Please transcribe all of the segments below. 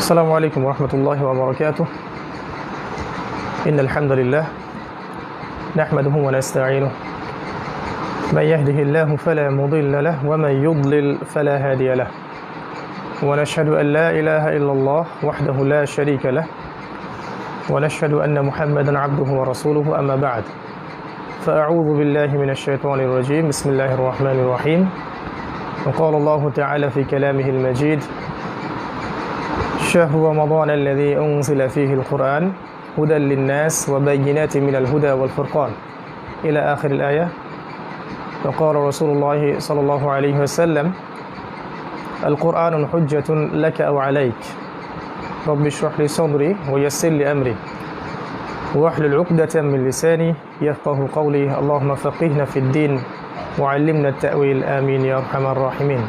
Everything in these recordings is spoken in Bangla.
السلام عليكم ورحمة الله وبركاته. إن الحمد لله نحمده ونستعينه من يهده الله فلا مضل له ومن يضلل فلا هادي له ونشهد أن لا إله إلا الله وحده لا شريك له ونشهد أن محمدا عبده ورسوله أما بعد فأعوذ بالله من الشيطان الرجيم بسم الله الرحمن الرحيم. وقال الله تعالى في كلامه المجيد شهر رمضان الذي أنزل فيه القرآن هدى للناس وبينات من الهدى والفرقان إلى آخر الآية. وقال رسول الله صلى الله عليه وسلم القرآن حجة لك أو عليك رب اشرح لي صدري ويسر لي أمري واحلل عقدة من لساني يفقه قولي اللهم فقهنا في الدين وعلمنا التأويل آمين يا أرحم الراحمين.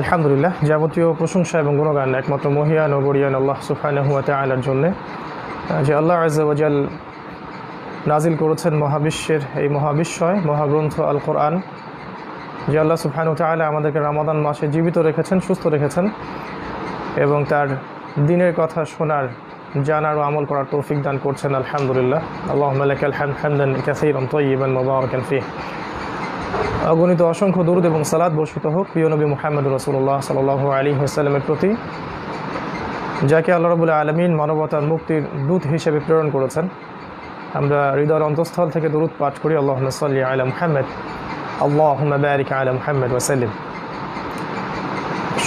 আলহামদুলিল্লাহ, যাবতীয় প্রশংসা এবং গুণগান একমাত্র মহিয়ান ও গরিয়ান আল্লাহ সুবহানাহু ওয়া তাআলার জন্য, যে আল্লাহ আযজা ওয়া জাল নাজিল করেছেন মহাবিশ্বের এই মহাবিশ্বয় মহাগ্রন্থ আল কোরআন, যে আল্লাহ সুবহানাহু ওয়া তাআলা আমাদেরকে রমাদান মাসে জীবিত রেখেছেন, সুস্থ রেখেছেন এবং তার দ্বীনের কথা শোনার, জানার ও আমল করার তৌফিক দান করছেন। আলহামদুলিল্লাহ, আল্লাহুম্মা লাকাল হামদ হামদান কাসীরান তাইয়িবান মুবারাকান ফীহ। অগণিত অসংখ্য দরুদ এবং সালাত বর্ষিত হোক প্রিয় নবী মুহাম্মদ রাসূলুল্লাহ সাল্লাল্লাহু আলাইহি ওয়াসাল্লামের প্রতি, যাকে আল্লাহ রাব্বুল আলামিন মানবতার মুক্তির দূত হিসেবে প্রেরণ করেছেন। আমরা হৃদয়ের অন্তঃস্থল থেকে দরুদ পাঠ করি আল্লাহুম্মা সাল্লি আলা মুহাম্মদ আল্লাহুম্মা বারিক আলা মুহাম্মদ ওয়া সাল্লিম।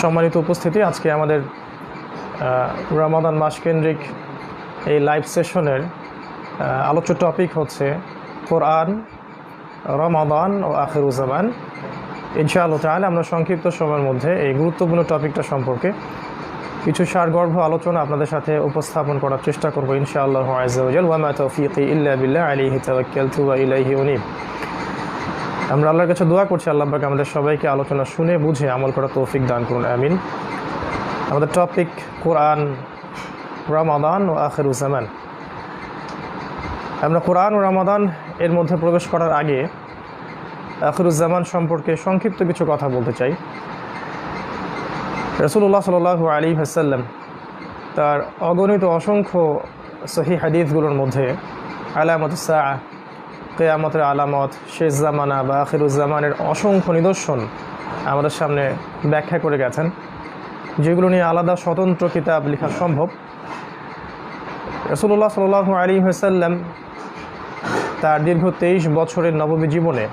সম্মানিত উপস্থিতি, আজকে আমাদের রমাদান মাস কেন্দ্রিক এই লাইভ সেশনের আলোচ্য টপিক হচ্ছে কোরআন, রমাদান ও আখিরুজ্জামান। ইনশাআল্লাহ তাআলা আমরা সংক্ষিপ্ত সময়ের মধ্যে এই গুরুত্বপূর্ণ টপিকটা সম্পর্কে কিছু সারগর্ভ আলোচনা আপনাদের সাথে উপস্থাপন করার চেষ্টা করব ইনশাআল্লাহ আযজা ওয়া জাল। ওয়া মা তাওফীকি ইল্লা বিল্লাহ আলাইহি তাওয়াক্কালতু ওয়া ইলাইহি উনীব। আমরা আল্লাহর কাছে দোয়া করছি আল্লাহ পাক আমাদের সবাইকে আলোচনা শুনে বুঝে আমল করার তৌফিক দান করুন, আমিন। আমাদের টপিক কোরআন, রমাদান ও আখিরুজ্জামান। আমরা কোরআন ও রমাদান এর মধ্যে প্রবেশ করার আগে আখিরুজ্জামান সম্পর্কে সংক্ষিপ্ত কিছু কথা বলতে চাই। রাসূলুল্লাহ সাল্লাল্লাহু আলাইহি ওয়াসাল্লাম তার অগণিত অসংখ্য সহিহ হাদিসগুলোর মধ্যে আলামাতুস সাআহ, কিয়ামতের আলামত, শেষ জামানা বা আখিরুজ্জামানের অসংখ্য নিদর্শন আমাদের সামনে ব্যাখ্যা করে গেছেন, যেগুলো নিয়ে আলাদা স্বতন্ত্র কিতাব লেখা সম্ভব। রাসূলুল্লাহ সাল্লাল্লাহু আলাইহি ওয়াসাল্লাম তার দীর্ঘ 23 বছরের নববী জীবনে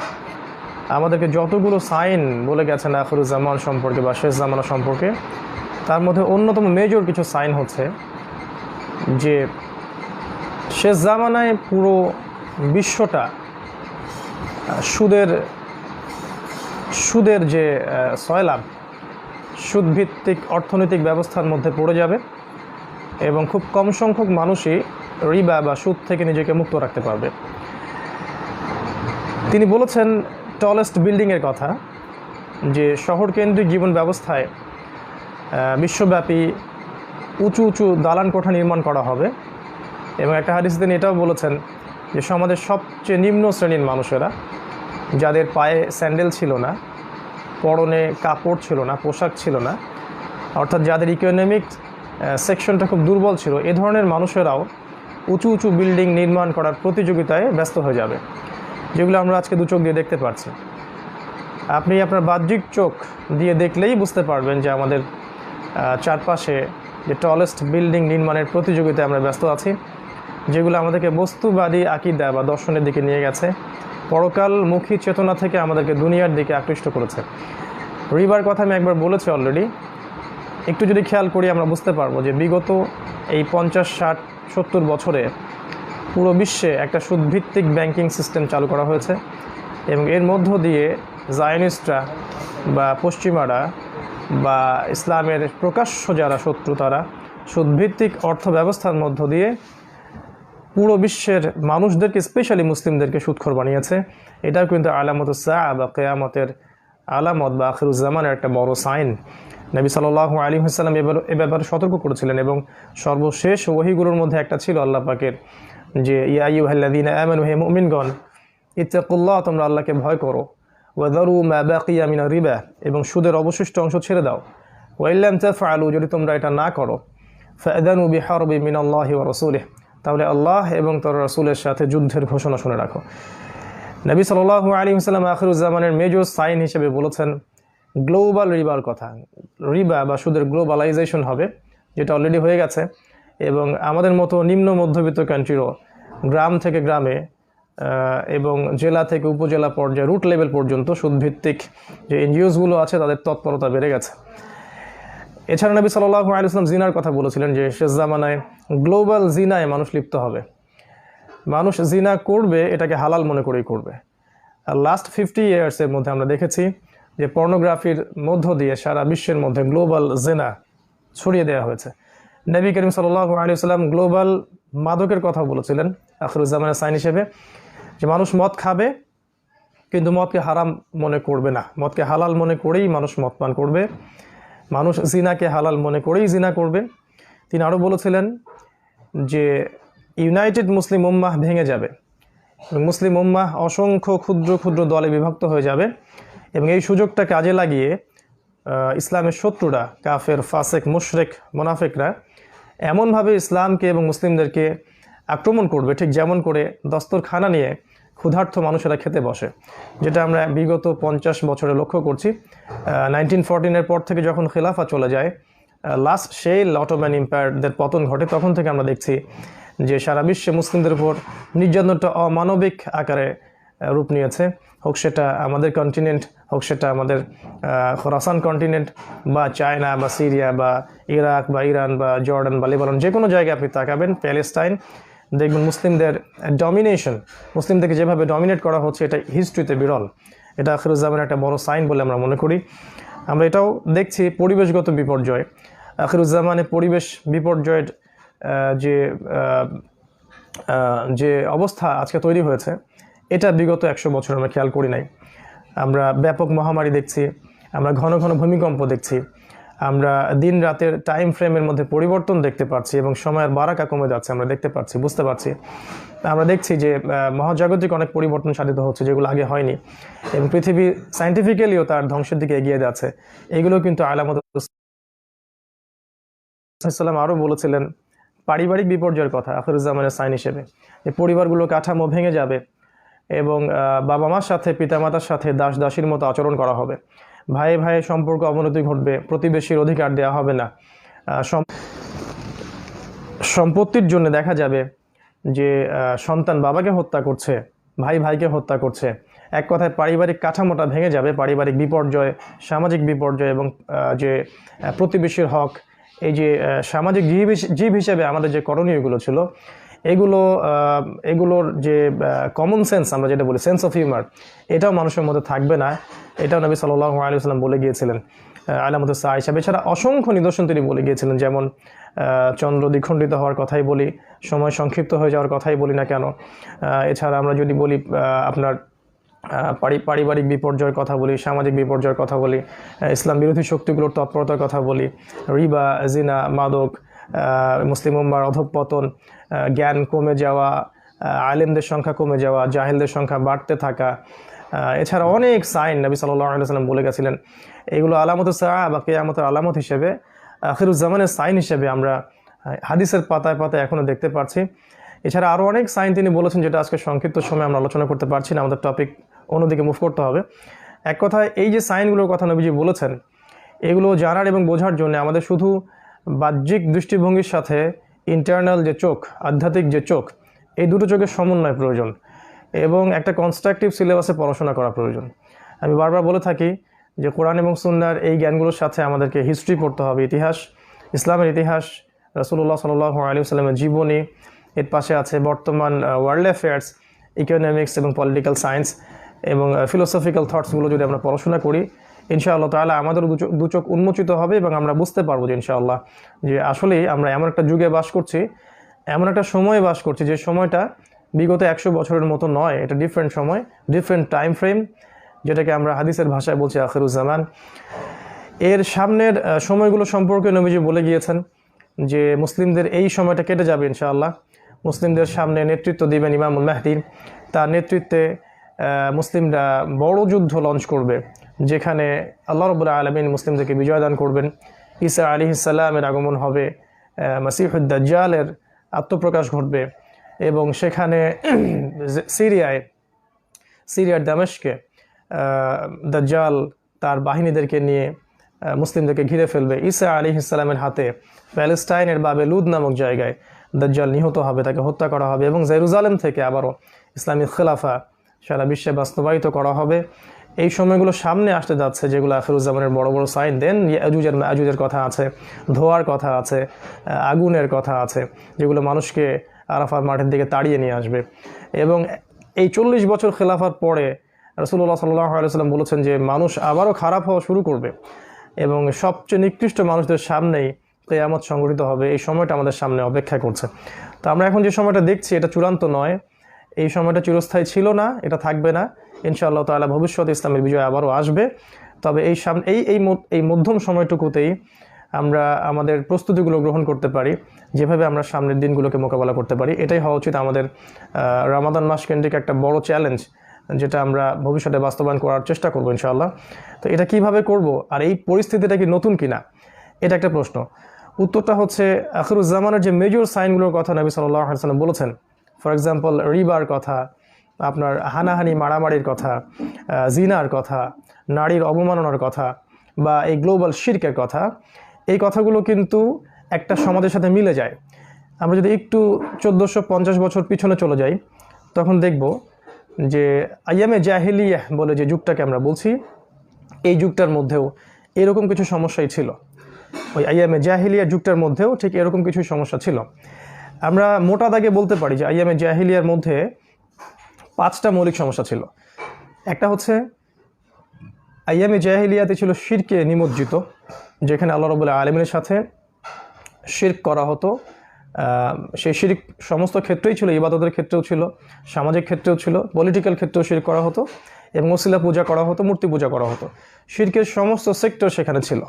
আমাদেরকে যতগুলো সাইন বলে গেছেন আখিরুজ্জামান সম্পর্কে বা শেষ জামানা সম্পর্কে, তার মধ্যে অন্যতম মেজর কিছু সাইন হচ্ছে যে শেষ জামানায় পুরো বিশ্বটা সুদের যে সয়লাভ, সুদভিত্তিক অর্থনৈতিক ব্যবস্থার মধ্যে পড়ে যাবে এবং খুব কম সংখ্যক মানুষই রিবা বা সুদ থেকে নিজেকে মুক্ত রাখতে পারবে। তিনি বলেছেন টলেস্ট বিল্ডিংয়ের কথা, যে শহর কেন্দ্রিক জীবন ব্যবস্থায় বিশ্বব্যাপী উঁচু উঁচু দালান কোঠা নির্মাণ করা হবে। এবং একটা হাদিসে তিনি এটাও বলেছেন যে সমাজের সবচেয়ে নিম্ন শ্রেণীর মানুষেরা, যাদের পায়ে স্যান্ডেল ছিল না, পরনে কাপড় ছিল না, পোশাক ছিল না, অর্থাৎ যাদের ইকোনমিক সেকশনটা খুব দুর্বল ছিল, এ ধরনের মানুষেরাও উঁচু উঁচু বিল্ডিং নির্মাণ করার প্রতিযোগিতায় ব্যস্ত হয়ে যাবে, যেগুলো আমরা আজকে দু চোখ দিয়ে দেখতে পাচ্ছি। আপনি আপনার বাহ্যিক চোখ দিয়ে দেখলেই বুঝতে পারবেন যে আমাদের চারপাশে যে টলেস্ট বিল্ডিং নির্মাণের প্রতিযোগিতায় আমরা ব্যস্ত আছি, যেগুলো আমাদেরকে বস্তুবাদী আকীদা বা দর্শনের দিকে নিয়ে গেছে, পরকালমুখী চেতনা থেকে আমাদেরকে দুনিয়ার দিকে আকৃষ্ট করেছে। রিবার কথা আমি একবার বলেছি অলরেডি। একটু যদি খেয়াল করি আমরা বুঝতে পারবো যে বিগত এই 50, 60, 70 বছরে পুরো বিশ্বে একটা সুদভিত্তিক ব্যাংকিং সিস্টেম চালু করা হয়েছে এবং এর মধ্য দিয়ে জায়নিস্টরা বা পশ্চিমারা বা ইসলামের প্রকাশ্য যারা শত্রু, তারা সুদভিত্তিক অর্থ ব্যবস্থার মধ্য দিয়ে পুরো বিশ্বের মানুষদেরকে, স্পেশালি মুসলিমদেরকে সুদখোর বানিয়েছে। এটাও কিন্তু আলামাতুস সাআহ বা কিয়ামতের আলামত বা আখিরুজ্জামানের একটা বড় সাইন। নবী সাল্লাল্লাহু আলাইহি ওয়াসাল্লাম এ ব্যাপারে সতর্ক করেছিলেন এবং সর্বশেষ ওহীগুলোর মধ্যে একটা ছিল আল্লাহ পাকের, যে ইয়া আইয়ুহাল্লাযীনা আমানু, হে মুমিনগণ, ইত্তাকুল্লাহ, তোমরা আল্লাহকে ভয় করো, ওয়া যারু মা বাকিয়া মিনার রিবা, এবং সুদের অবশিষ্ট অংশ ছেড়ে দাও, ওয়াইল্লাম তাফআলু, যদি তোমরা এটা না করো, ফাআযানু বিহারবি মিনাল্লাহি ওয়া রাসূলিহি, তাহলে আল্লাহ এবং তার রাসূলের সাথে যুদ্ধের ঘোষণা শুনে রাখো। নবী সাল্লাল্লাহু আলাইহি ওয়াসাল্লাম আখিরুজ্জামানের মেজর সাইন হিসেবে বলেছেন গ্লোবাল রিবার কথা। রিবা বা সুদের গ্লোবালাইজেশন হবে, যেটা অলরেডি হয়ে গেছে, এবং আমাদের মতো নিম্ন মধ্যবিত্ত কান্ট্রিরও গ্রাম থেকে গ্রামে এবং জেলা থেকে উপজেলা পর্যায়ে রুট লেভেল পর্যন্ত সুদভিত্তিক যে এনজিওসগুলো আছে তাদের তৎপরতা বেড়ে গেছে। এছাড়া নবী সাল্লাল্লাহু আলাইহি ওয়াসাল্লাম জিনার কথা বলেছিলেন যে শেষ জামানায় গ্লোবাল জিনায় মানুষ লিপ্ত হবে। মানুষ জিনা করবে, এটাকে হালাল মনে করেই করবে। আর লাস্ট 50 ইয়ার্সের মধ্যে আমরা দেখেছি যে পর্নোগ্রাফির মধ্য দিয়ে সারা বিশ্বের মধ্যে গ্লোবাল জিনা ছড়িয়ে দেওয়া হয়েছে। নবী করিম সাল্লাল্লাহু আলাইহি ওয়াসাল্লাম গ্লোবাল মাদকের কথা বলেছিলেন আখিরুজ্জামানের সাইন হিসেবে, যে মানুষ মদ খাবে কিন্তু মদকে হারাম মনে করবে না, মদকে হালাল মনে করেই মানুষ মদ পান করবে। মানুষ জিনাকে হালাল মনে করেই জিনা করবে। তিনি আরও বলেছিলেন যে ইউনাইটেড মুসলিম উম্মাহ ভেঙে যাবে, মুসলিম উম্মাহ অসংখ্য ক্ষুদ্র ক্ষুদ্র দলে বিভক্ত হয়ে যাবে, এবং এই সুযোগটা কাজে লাগিয়ে ইসলামের শত্রুরা, কাফের, ফাসেক, মুশরিক, মুনাফিকরা এমনভাবে ইসলামকে এবং মুসলিমদেরকে আক্রমণ করবে, ঠিক যেমন করে দস্তরখানা নিয়ে ক্ষুধার্ত মানুষেরা খেতে বসে, যেটা আমরা বিগত 50 বছরে লক্ষ্য করছি। 1914-এর পর থেকে যখন খিলাফা চলে যায়, লাস্ট সেই অটোম্যান এম্পায়ারদের পতন ঘটে, তখন থেকে আমরা দেখছি যে সারা বিশ্বে মুসলিমদের উপর নির্যাতনটা অমানবিক আকারে রূপ নিয়েছে। হোক সেটা আমাদের কন্টিনেন্ট, হোক সেটা আমাদের খোরাসান কন্টিনেন্ট, বা চায়না বা সিরিয়া বা ইরাক বা ইরান বা জর্ডান বা লেবানন, যে কোনো জায়গায় আপনি তাকাবেন, প্যালেস্টাইন, দেখবেন মুসলিমদের ডমিনেশন, মুসলিমদেরকে যেভাবে ডমিনেট করা হচ্ছে, এটা হিস্ট্রিতে বিরল। এটা আখিরুজ্জামানের একটা বড় সাইন বলে আমরা মনে করি। আমরা এটাও দেখছি পরিবেশগত বিপর্যয়। আখিরুজ্জামানের পরিবেশ বিপর্যয়ের যে অবস্থা আজকে তৈরি হয়েছে, এটা বিগত 100 বছর আমরা খেয়াল করি নাই। আমরা ব্যাপক মহামারী দেখছি, আমরা ঘন ঘন ভূমিকম্প দেখছি, আমরা দিন রাতের টাইম ফ্রেমের মধ্যে পরিবর্তন দেখতে পাচ্ছি, এবং সময়ের বারাকা কমে যাচ্ছে আমরা দেখতে পাচ্ছি, বুঝতে পারছি। আমরা দেখছি যে মহাজাগতিক অনেক পরিবর্তন সাধিত হচ্ছে, যেগুলো আগে হয়নি, এবং পৃথিবী সায়েন্টিফিক্যালিও তার ধ্বংসের দিকে এগিয়ে যাচ্ছে। এগুলো কিন্তু আলামত। ইসলাম আরও বলেছিলেন পারিবারিক বিপর্যয়ের কথা আখিরুজ্জামানের সাইন হিসেবে, যে পরিবারগুলো কাঠামো ভেঙে যাবে, এবং বাবা মার সাথে, পিতামাতার সাথে দাস দাসীর মতো আচরণ করা হবে, ভাই ভাই সম্পর্ক অবনতি ঘটবে, প্রতিবেশীর অধিকার দেওয়া হবে না, সম্পত্তির জন্য দেখা যাবে যে সন্তান বাবাকে হত্যা করছে, ভাই ভাইকে হত্যা করছে। এক কথায় পারিবারিক কাঠামোটা ভেঙে যাবে। পারিবারিক বিপর্যয়, সামাজিক বিপর্যয়, এবং যে প্রতিবেশীর হক, এই যে সামাজিক জীব হিসেবে আমাদের যে করণীয়গুলো ছিল, এগুলোর যে কমন সেন্স, আমরা যেটা বলি সেন্স অফ হিউমার, এটাও মানুষের মধ্যে থাকবে না। এটাও নবী সাল্লাল্লাহু আলাইহি ওয়াসাল্লাম বলে গিয়েছিলেন আলামত সা হিসাবে। এছাড়া অসংখ্য নিদর্শন তিনি বলে গিয়েছিলেন, যেমন চন্দ্র দ্বিখণ্ডিত হওয়ার কথাই বলি, সময় সংক্ষিপ্ত হয়ে যাওয়ার কথাই বলি না কেন, এছাড়া আমরা যদি বলি আপনার পারিবারিক বিপর্যয়ের কথা বলি, সামাজিক বিপর্যয়ের কথা বলি, ইসলাম বিরোধী শক্তিগুলোর তৎপরতার কথা বলি, রিবা, জিনা, মাদক, মুসলিম উম্মার অধঃপতন, জ্ঞান কমে যাওয়া, আলেমদের সংখ্যা কমে যাওয়া, জাহেলদের সংখ্যা বাড়তে থাকা, এছাড়া অনেক সাইন নবী সাল্লাল্লাহু আলাইহি ওয়াসাল্লাম বলে গেছিলেন। এগুলো আলামত সাআ বা কিয়ামতের আলামত হিসেবে, আখিরুজ্জামানের সাইন হিসেবে আমরা হাদিসের পাতায় পাতায় এখনও দেখতে পাচ্ছি। এছাড়া আরও অনেক সাইন তিনি বলেছেন, যেটা আজকে সংক্ষিপ্ত সময় আমরা আলোচনা করতে পারছি না, আমাদের টপিক অন্যদিকে মুভ করতে হবে। এক কথায় এই যে সাইনগুলোর কথা নবীজি বলেছেন, এগুলো জানার এবং বোঝার জন্য আমাদের শুধু বাহ্যিক দৃষ্টিভঙ্গির সাথে ইন্টারনাল যে চোখ, আধ্যাত্মিক যে চোখ, এই দুটো চোখের সমন্বয় প্রয়োজন, এবং একটা কনস্ট্রাকটিভ সিলেবাসে পড়াশোনা করা প্রয়োজন। আমি বারবার বলে থাকি যে কোরআন এবং সুন্নাহর এই জ্ঞানগুলোর সাথে আমাদেরকে হিস্ট্রি পড়তে হবে, ইতিহাস, ইসলামের ইতিহাস, রাসূলুল্লাহ সাল্লাল্লাহু আলাইহি ওয়াসাল্লামের জীবনী, এর পাশে আছে বর্তমান ওয়ার্ল্ড অ্যাফেয়ার্স, ইকোনমিক্স এবং পলিটিক্যাল সায়েন্স এবং ফিলোসফিক্যাল থটসগুলো যদি আমরা পড়াশোনা করি, ইনশাআল্লাহ তাআলা আমাদের দু চোখ উন্মোচিত হবে, এবং আমরা বুঝতে পারবো যে ইনশাআল্লাহ যে আসলেই আমরা এমন একটা যুগে বাস করছি, এমন একটা সময়ে বাস করছি, যে সময়টা বিগত 100 বছরের মতো নয়, এটা ডিফারেন্ট সময়, ডিফারেন্ট টাইম ফ্রেম, যেটাকে আমরা হাদিসের ভাষায় বলছি আখিরুজ্জামান। এর সামনের সময়গুলো সম্পর্কে নবীজি বলে গিয়েছেন যে মুসলিমদের এই সময়টা কেটে যাবে ইনশাআল্লাহ। মুসলিমদের সামনে নেতৃত্ব দিবেন ইমামুল মাহদী, তার নেতৃত্বে মুসলিমরা বড় যুদ্ধ লঞ্চ করবে, যেখানে আল্লাহ রাব্বুল আলামিন মুসলিমদেরকে বিজয় দান করবেন। ঈসা আলাইহিস সালামের আগমন হবে, মাসিহুদ দাজ্জালের আত্মপ্রকাশ ঘটবে এবং সেখানে সিরিয়ার দামেস্কে দাজ্জাল তার বাহিনীদেরকে নিয়ে মুসলিমদেরকে ঘিরে ফেলবে। ঈসা আলাইহিস সালামের হাতে প্যালেস্টাইনের বাবেলুদ নামক জায়গায় দাজ্জাল নিহত হবে, তাকে হত্যা করা হবে এবং জেরুজালেম থেকে আবারও ইসলামিক খেলাফা সারা বিশ্বে বাস্তবায়িত করা হবে। এই সময়গুলো সামনে আসতে যাচ্ছে, যেগুলো আখিরুজ্জামানের বড় বড় সাইন। দেন ইয়াজুজের মাজুজের কথা আছে, ধোয়ার কথা আছে, আগুনের কথা আছে, যেগুলো মানুষকে আরাফাত মাঠের দিকে তাড়িয়ে নিয়ে আসবে। এবং এই 40 বছর খেলাফার পরে রাসূলুল্লাহ সাল্লাল্লাহু আলাইহি ওয়াসাল্লাম বলেছেন যে মানুষ আবারও খারাপ হওয়া শুরু করবে এবং সবচেয়ে নিকৃষ্ট মানুষদের সামনেই কিয়ামত সংঘটিত হবে। এই সময়টা আমাদের সামনে অপেক্ষা করছে। তো আমরা এখন যে সময়টা দেখছি এটা চূড়ান্ত নয়, এই সময়টা চিরস্থায়ী ছিল না, এটা থাকবে না। ইনশাআল্লাহ তাআলা ভবিষ্যতে ইসলামের বিজয় আবারও আসবে। তবে এই মধ্যম সময়টুকুতেই আমরা আমাদের প্রস্তুতিগুলো গ্রহণ করতে পারি, যেভাবে আমরা সামনের দিনগুলোকে মোকাবেলা করতে পারি। এটাই হওয়া উচিত আমাদের রমাদান মাস কেন্দ্রিক একটা বড় চ্যালেঞ্জ, যেটা আমরা ভবিষ্যতে বাস্তবায়ন করার চেষ্টা করব ইনশাআল্লাহ। তো এটা কিভাবে করব, আর এই পরিস্থিতিটা কি নতুন কিনা, এটা একটা প্রশ্ন। উত্তরটা হচ্ছে আখিরুজ্জামানের যে মেজর সাইনগুলোর কথা নবী সাল্লাল্লাহু আলাইহি ওয়াসাল্লাম বলেছেন, ফর এক্সাম্পল রিবার কথা, আপনার হানাহানি মারামারির কথা, জিনার কথা, নারীর অবমাননার কথা, বা এই গ্লোবাল শিরকের কথা, এই কথাগুলো কিন্তু একটা সমাজের সাথে মিলে যায়। আমরা যদি একটু 1450 বছর পিছনে চলে যাই, তখন দেখব যে আইয়ামে জাহিলিয়াহ বলে যে যুগটাকে আমরা বলছি, এই যুগটার মধ্যেও এরকম কিছু সমস্যাই ছিল। ওই আইয়ামে জাহিলিয়ার যুগটার মধ্যেও ঠিক এরকম কিছু সমস্যা ছিল। আমরা মোটা দাগে বলতে পারি যে আইয়ামে জাহিলিয়ার মধ্যে 5টা মৌলিক সমস্যা ছিল। একটা হচ্ছে আইয়ামে জাহিলিয়াতে ছিল শিরকে নিমজ্জিত, যেখানে আল্লাহ রাব্বুল আলামিনের সাথে শিরক করা হতো। সেই শিরক সমস্ত ক্ষেত্রেই ছিল, ইবাদতের ক্ষেত্রেও ছিল, সামাজিক ক্ষেত্রেও ছিল, পলিটিক্যাল ক্ষেত্রেও শিরক করা হতো এবং ওসিলা পূজা করা হতো, মূর্তি পূজা করা হতো। শিরকের সমস্ত সেক্টর সেখানে ছিল।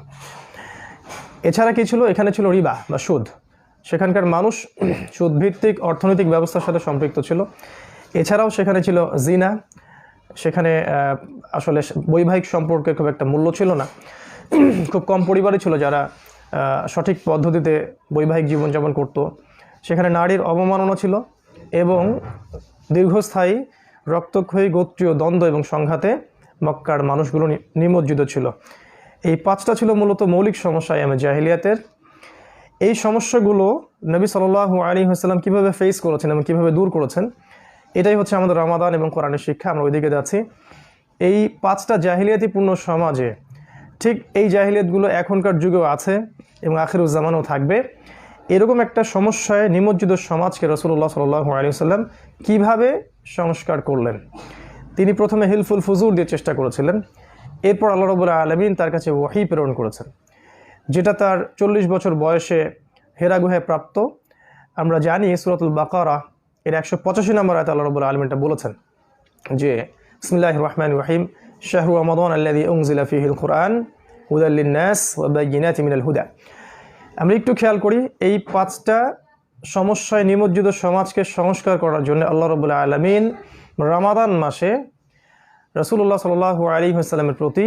এছাড়া কি ছিল? এখানে ছিল রিবা বা সুদ। সেখানকার মানুষ সুদভিত্তিক অর্থনৈতিক ব্যবস্থার সাথে সম্পৃক্ত ছিল। এছাড়াও সেখানে ছিল জিনা। সেখানে আসলে বৈবাহিক সম্পর্কের খুব একটা মূল্য ছিল না। খুব কম পরিবারই ছিল যারা সঠিক পদ্ধতিতে বৈবাহিক জীবনযাপন করত। সেখানে নারীর অবমাননা ছিল এবং দীর্ঘস্থায়ী রক্তক্ষয়ী গোত্রীয় দ্বন্দ্ব এবং সংঘাতে মক্কার মানুষগুলো নিমজ্জিত ছিল। এই 5টা ছিল মূলত মৌলিক সমস্যা আইয়ামে জাহিলিয়াতের। এই সমস্যাগুলো নবী সাল্লাল্লাহু আলাইহি ওয়াসাল্লাম কীভাবে ফেস করেছেন এবং কীভাবে দূর করেছেন, এটাই হচ্ছে আমাদের রমাদান এবং কোরআনের শিক্ষা। আমরা ওইদিকে যাচ্ছি। এই 5টা জাহিলিয়াতিপূর্ণ সমাজে ঠিক এই জাহিলিয়াতগুলো এখনকার যুগেও আছে এবং আখিরুজ্জামানও থাকবে। এরকম একটা সমস্যায় নিমজ্জিত সমাজকে রাসূলুল্লাহ সাল্লাল্লাহু আলাইহি ওয়াসাল্লাম কীভাবে সংস্কার করলেন। তিনি প্রথমে হিলফুল ফুজুর দিয়ে চেষ্টা করেছিলেন। এরপর আল্লাহ রাব্বুল আলামিন তার কাছে ওহী প্রেরণ করেছেন, যেটা তার 40 বছর বয়সে হেরা গুহায় প্রাপ্ত। আমরা জানি সূরাতুল বাকারা এর 185 নম্বর আয়াতে আল্লাহ রাব্বুল আলামিন বলেছেন যে বিসমিল্লাহির রহমানির রহিম শাহরু রমাদান আল্লাযী উনজিলা ফীহিল কুরআন হুদাল লিন-নাস ওয়া বায়িনাতিন মিনাল হুদা। আমরা একটু খেয়াল করি, এই 5টা সমস্যায় নিমজ্জিত সমাজকে সংস্কার করার জন্য আল্লাহ রাব্বুল আলামিন রমাদান মাসে রাসূলুল্লাহ সাল্লাল্লাহু আলাইহি ওয়াসাল্লামের প্রতি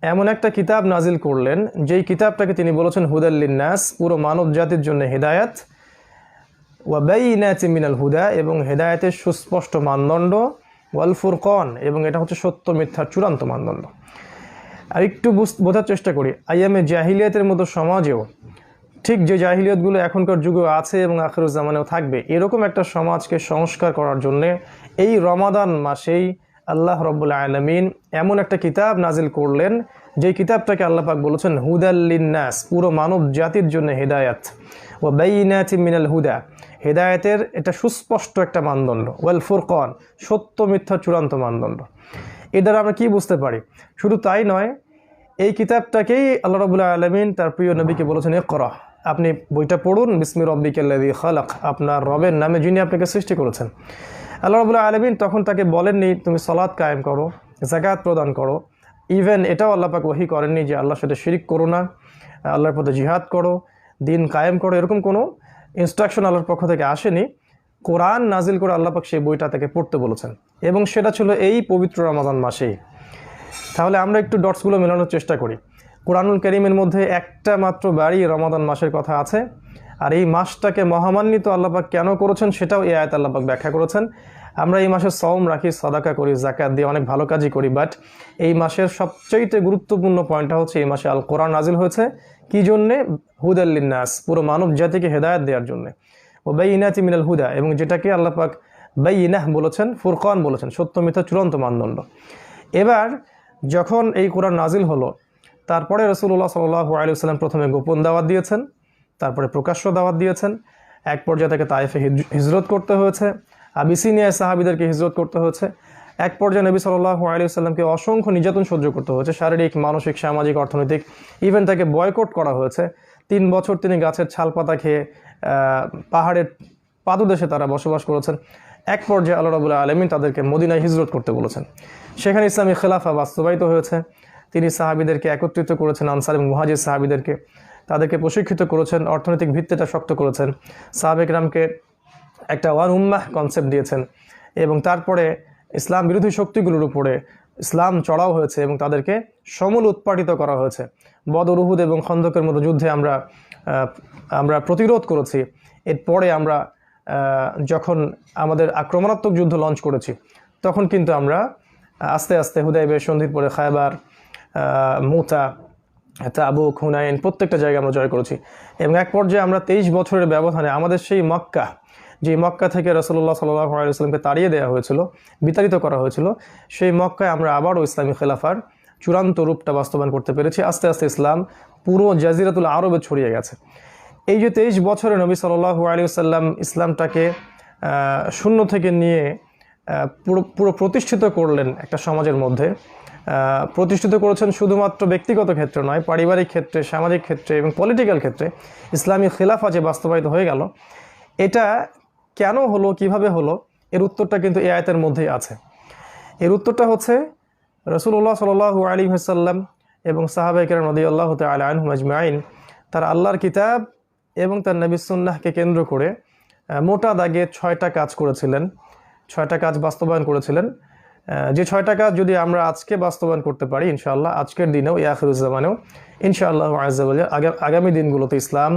এমন একটা কিতাব নাজিল করলেন, যেই কিতাবটাকে তিনি বলেছেন হুদাল লিন-নাস, পুরো মানব জাতির জন্য হেদায়েত, ওয়া বায়িনাতিন মিনাল হুদা, এবং হেদায়েতের সুস্পষ্ট মানদণ্ড, ওয়াল ফুরকান, এবং এটা হচ্ছে সত্য মিথ্যার চূড়ান্ত মানদণ্ড। আর একটু বোঝার চেষ্টা করি, আইয়ামে জাহিলিয়াতের মতো সমাজেও ঠিক যে জাহিলিয়াতগুলো এখনকার যুগেও আছে এবং আখিরুজ্জামানেও থাকবে, এরকম একটা সমাজকে সংস্কার করার জন্যে এই রমাদান মাসেই আল্লাহ রাব্বুল আলামিন এমন একটা কিতাব নাজিল করলেন, যেই কিতাবটাকে আল্লাহ পাক বলেছেন হুদাল লিন-নাস, পুরো মানব জাতির জন্য হেদায়েত, ওয়া বায়িনাতিন মিনাল হুদা, হেদায়েতের এটা সুস্পষ্ট একটা মানদণ্ড, ওয়াল ফুরকান, সত্য মিথ্যা চূড়ান্ত মানদণ্ড। এর দ্বারা আমরা কি বুঝতে পারি? শুধু তাই নয়, এই কিতাবটাকেই আল্লাহ রাব্বুল আলামিন তার প্রিয় নবীকে বলেছেন ইকরা, আপনি বইটা পড়ুন, বিসমি রাব্বিকাল্লাযী খালাক, আপনার রবের নামে যিনি আপনাকে সৃষ্টি করেছেন। আল্লাহ রাব্বুল আলামিন তখন তাকে বলেননি তুমি সালাত কায়েম করো, যাকাত প্রদান করো। ইভেন এটাও আল্লাহ পাক ওহী করেননি যে আল্লাহর সাথে শিরিক করো না, আল্লাহর পথে জিহাদ করো, দিন কায়েম করো। এরকম কোনো ইনস্ট্রাকশন আল্লাহর পক্ষ থেকে আসেনি। কোরআন নাজিল করে আল্লাহ পাক সেই বইটা তাকে পড়তে বলেছেন, এবং সেটা ছিল এই পবিত্র রমাদান মাসেই। তাহলে আমরা একটু ডটসগুলো মেলানোর চেষ্টা করি। কোরআনুল কারীমের মধ্যে একটা মাত্র বারই রমাদান মাসের কথা আছে, আর এই মাসটাকে মহামান্বিত আল্লাহ পাক কেন করেছেন সেটাও এই আয়াত আল্লাহ পাক ব্যাখ্যা করেছেন। আমরা এই মাসে সওম রাখি, সাদাকা করি, যাকাত দিয়ে অনেক ভালো কাজই করি, বাট এই মাসের সবচাইতে গুরুত্বপূর্ণ পয়েন্টটা হচ্ছে এই মাসে আল কোরআন নাজিল হয়েছে কি জন্যে? হুদাল লিন্নাস, পুরো মানব জাতিকে হেদায়েত দেওয়ার জন্য। ও বাইয়িনাতি মিনাল হুদা, এবং যেটাকে আল্লাহ পাক বাইয়িনাহ বলেছেন, ফুরকান বলেছেন, সত্য মিথ্যা চূড়ান্ত মানদণ্ড। এবার যখন এই কোরআন নাজিল হলো, তারপরে রাসূলুল্লাহ সাল্লাল্লাহু আলাইহি ওয়াসাল্লাম প্রথমে গোপন দাওয়াত দিয়েছেন, তারপরে প্রকাশ্য দাওয়াত দিয়েছেন। এক পর্যায়ে তাকে তায়েফে হিজরত করতে হয়েছে, আবিসিনিয়ায় সাহাবীদেরকে হিজরত করতে হয়েছে। এক পর্যায়ে নবী সাল্লাল্লাহু আলাইহি ওয়াসাল্লামকে অসংখ্য নির্যাতন সহ্য করতে হয়েছে, শারীরিক, মানসিক, সামাজিক, অর্থনৈতিক, ইভেন তাকে বয়কট করা হয়েছে। 3 বছর তিনি গাছের ছাল পাতা খেয়ে পাহাড়ের পাদদেশে তারা বসবাস করেছেন। এক পর্যায়ে আল্লাহ রাব্বুল আলামিন তাদেরকে মদিনায় হিজরত করতে বলেছেন। সেখানে ইসলামী খেলাফা বাস্তবায়িত হয়েছে। তিনি সাহাবীদেরকে একত্রিত করেছেন, আনসার এবং মুহাজির সাহাবীদেরকে, তাদেরকে প্রশিক্ষিত করেছেন, অর্থনৈতিক ভিত্তিটা শক্ত করেছেন, সাহাবে কেরামকে একটা ওয়ান উম্মাহ কনসেপ্ট দিয়েছেন, এবং তারপরে ইসলাম বিরোধী শক্তিগুলোর উপরে ইসলাম চড়াও হয়েছে এবং তাদেরকে সমূল উৎপাটিত করা হয়েছে। বদর, উহুদ এবং খন্দকের মতো যুদ্ধে আমরা প্রতিরোধ করেছি। এরপরে আমরা যখন আমাদের আক্রমণাত্মক যুদ্ধ লঞ্চ করেছি, তখন কিন্তু আমরা আস্তে আস্তে হুদায়বিয়া সন্ধির পরে খায়বার, মুতা, তাবুক, হুনাইন প্রত্যেকটা জায়গায় আমরা জয় করেছি। এবং এক পর্যায়ে আমরা 23 বছরের ব্যবধানে আমাদের সেই মক্কা, যে মক্কা থেকে রাসূলুল্লাহ সাল্লাল্লাহু আলাইহি ওয়াসাল্লামকে তাড়িয়ে দেওয়া হয়েছিল, বিতাড়িত করা হয়েছিল, সেই মক্কায় আমরা আবারও ইসলামী খেলাফার চূড়ান্ত রূপটা বাস্তবায়ন করতে পেরেছি। আস্তে আস্তে ইসলাম পুরো জাজিরাতুল আরবে ছড়িয়ে গেছে। এই যে 23 বছরে নবী সাল্লাল্লাহু আলাইহি ওয়াসাল্লাম ইসলামটাকে শূন্য থেকে নিয়ে পুরো প্রতিষ্ঠিত করলেন একটা সমাজের মধ্যে। প্রতিষ্ঠিত করেছেন শুধুমাত্র ব্যক্তিগত ক্ষেত্রে নয়, পারিবারিক ক্ষেত্রে, সামাজিক ক্ষেত্রে এবং পলিটিক্যাল ক্ষেত্রে ইসলামী খেলাফা যে বাস্তবায়িত হয়ে গেল, এটা কেন হলো, কিভাবে হলো, এর উত্তরটা কিন্তু এই আয়াতের মধ্যেই আছে। এর উত্তরটা হচ্ছে রাসূলুল্লাহ সাল্লাল্লাহু আলাইহি ওয়াসাল্লাম এবং সাহাবায়ে কেরাম রাদিয়াল্লাহু তাআলা আনহুম আজমাইন তার আল্লাহর কিতাব এবং তার নবী সুন্নাহকে কেন্দ্র করে মোটা দাগে 6টা কাজ করেছিলেন, 6টা কাজ বাস্তবায়ন করেছিলেন। যে 6টা কাজ যদি আমরা আজকে বাস্তবায়ন করতে পারি ইনশাআল্লাহ, আজকের দিনেও, আখিরুজ জামানেও ইনশাআল্লাহ আযজা ওয়া জাল্লা, আগামী দিনগুলোতে ইসলাম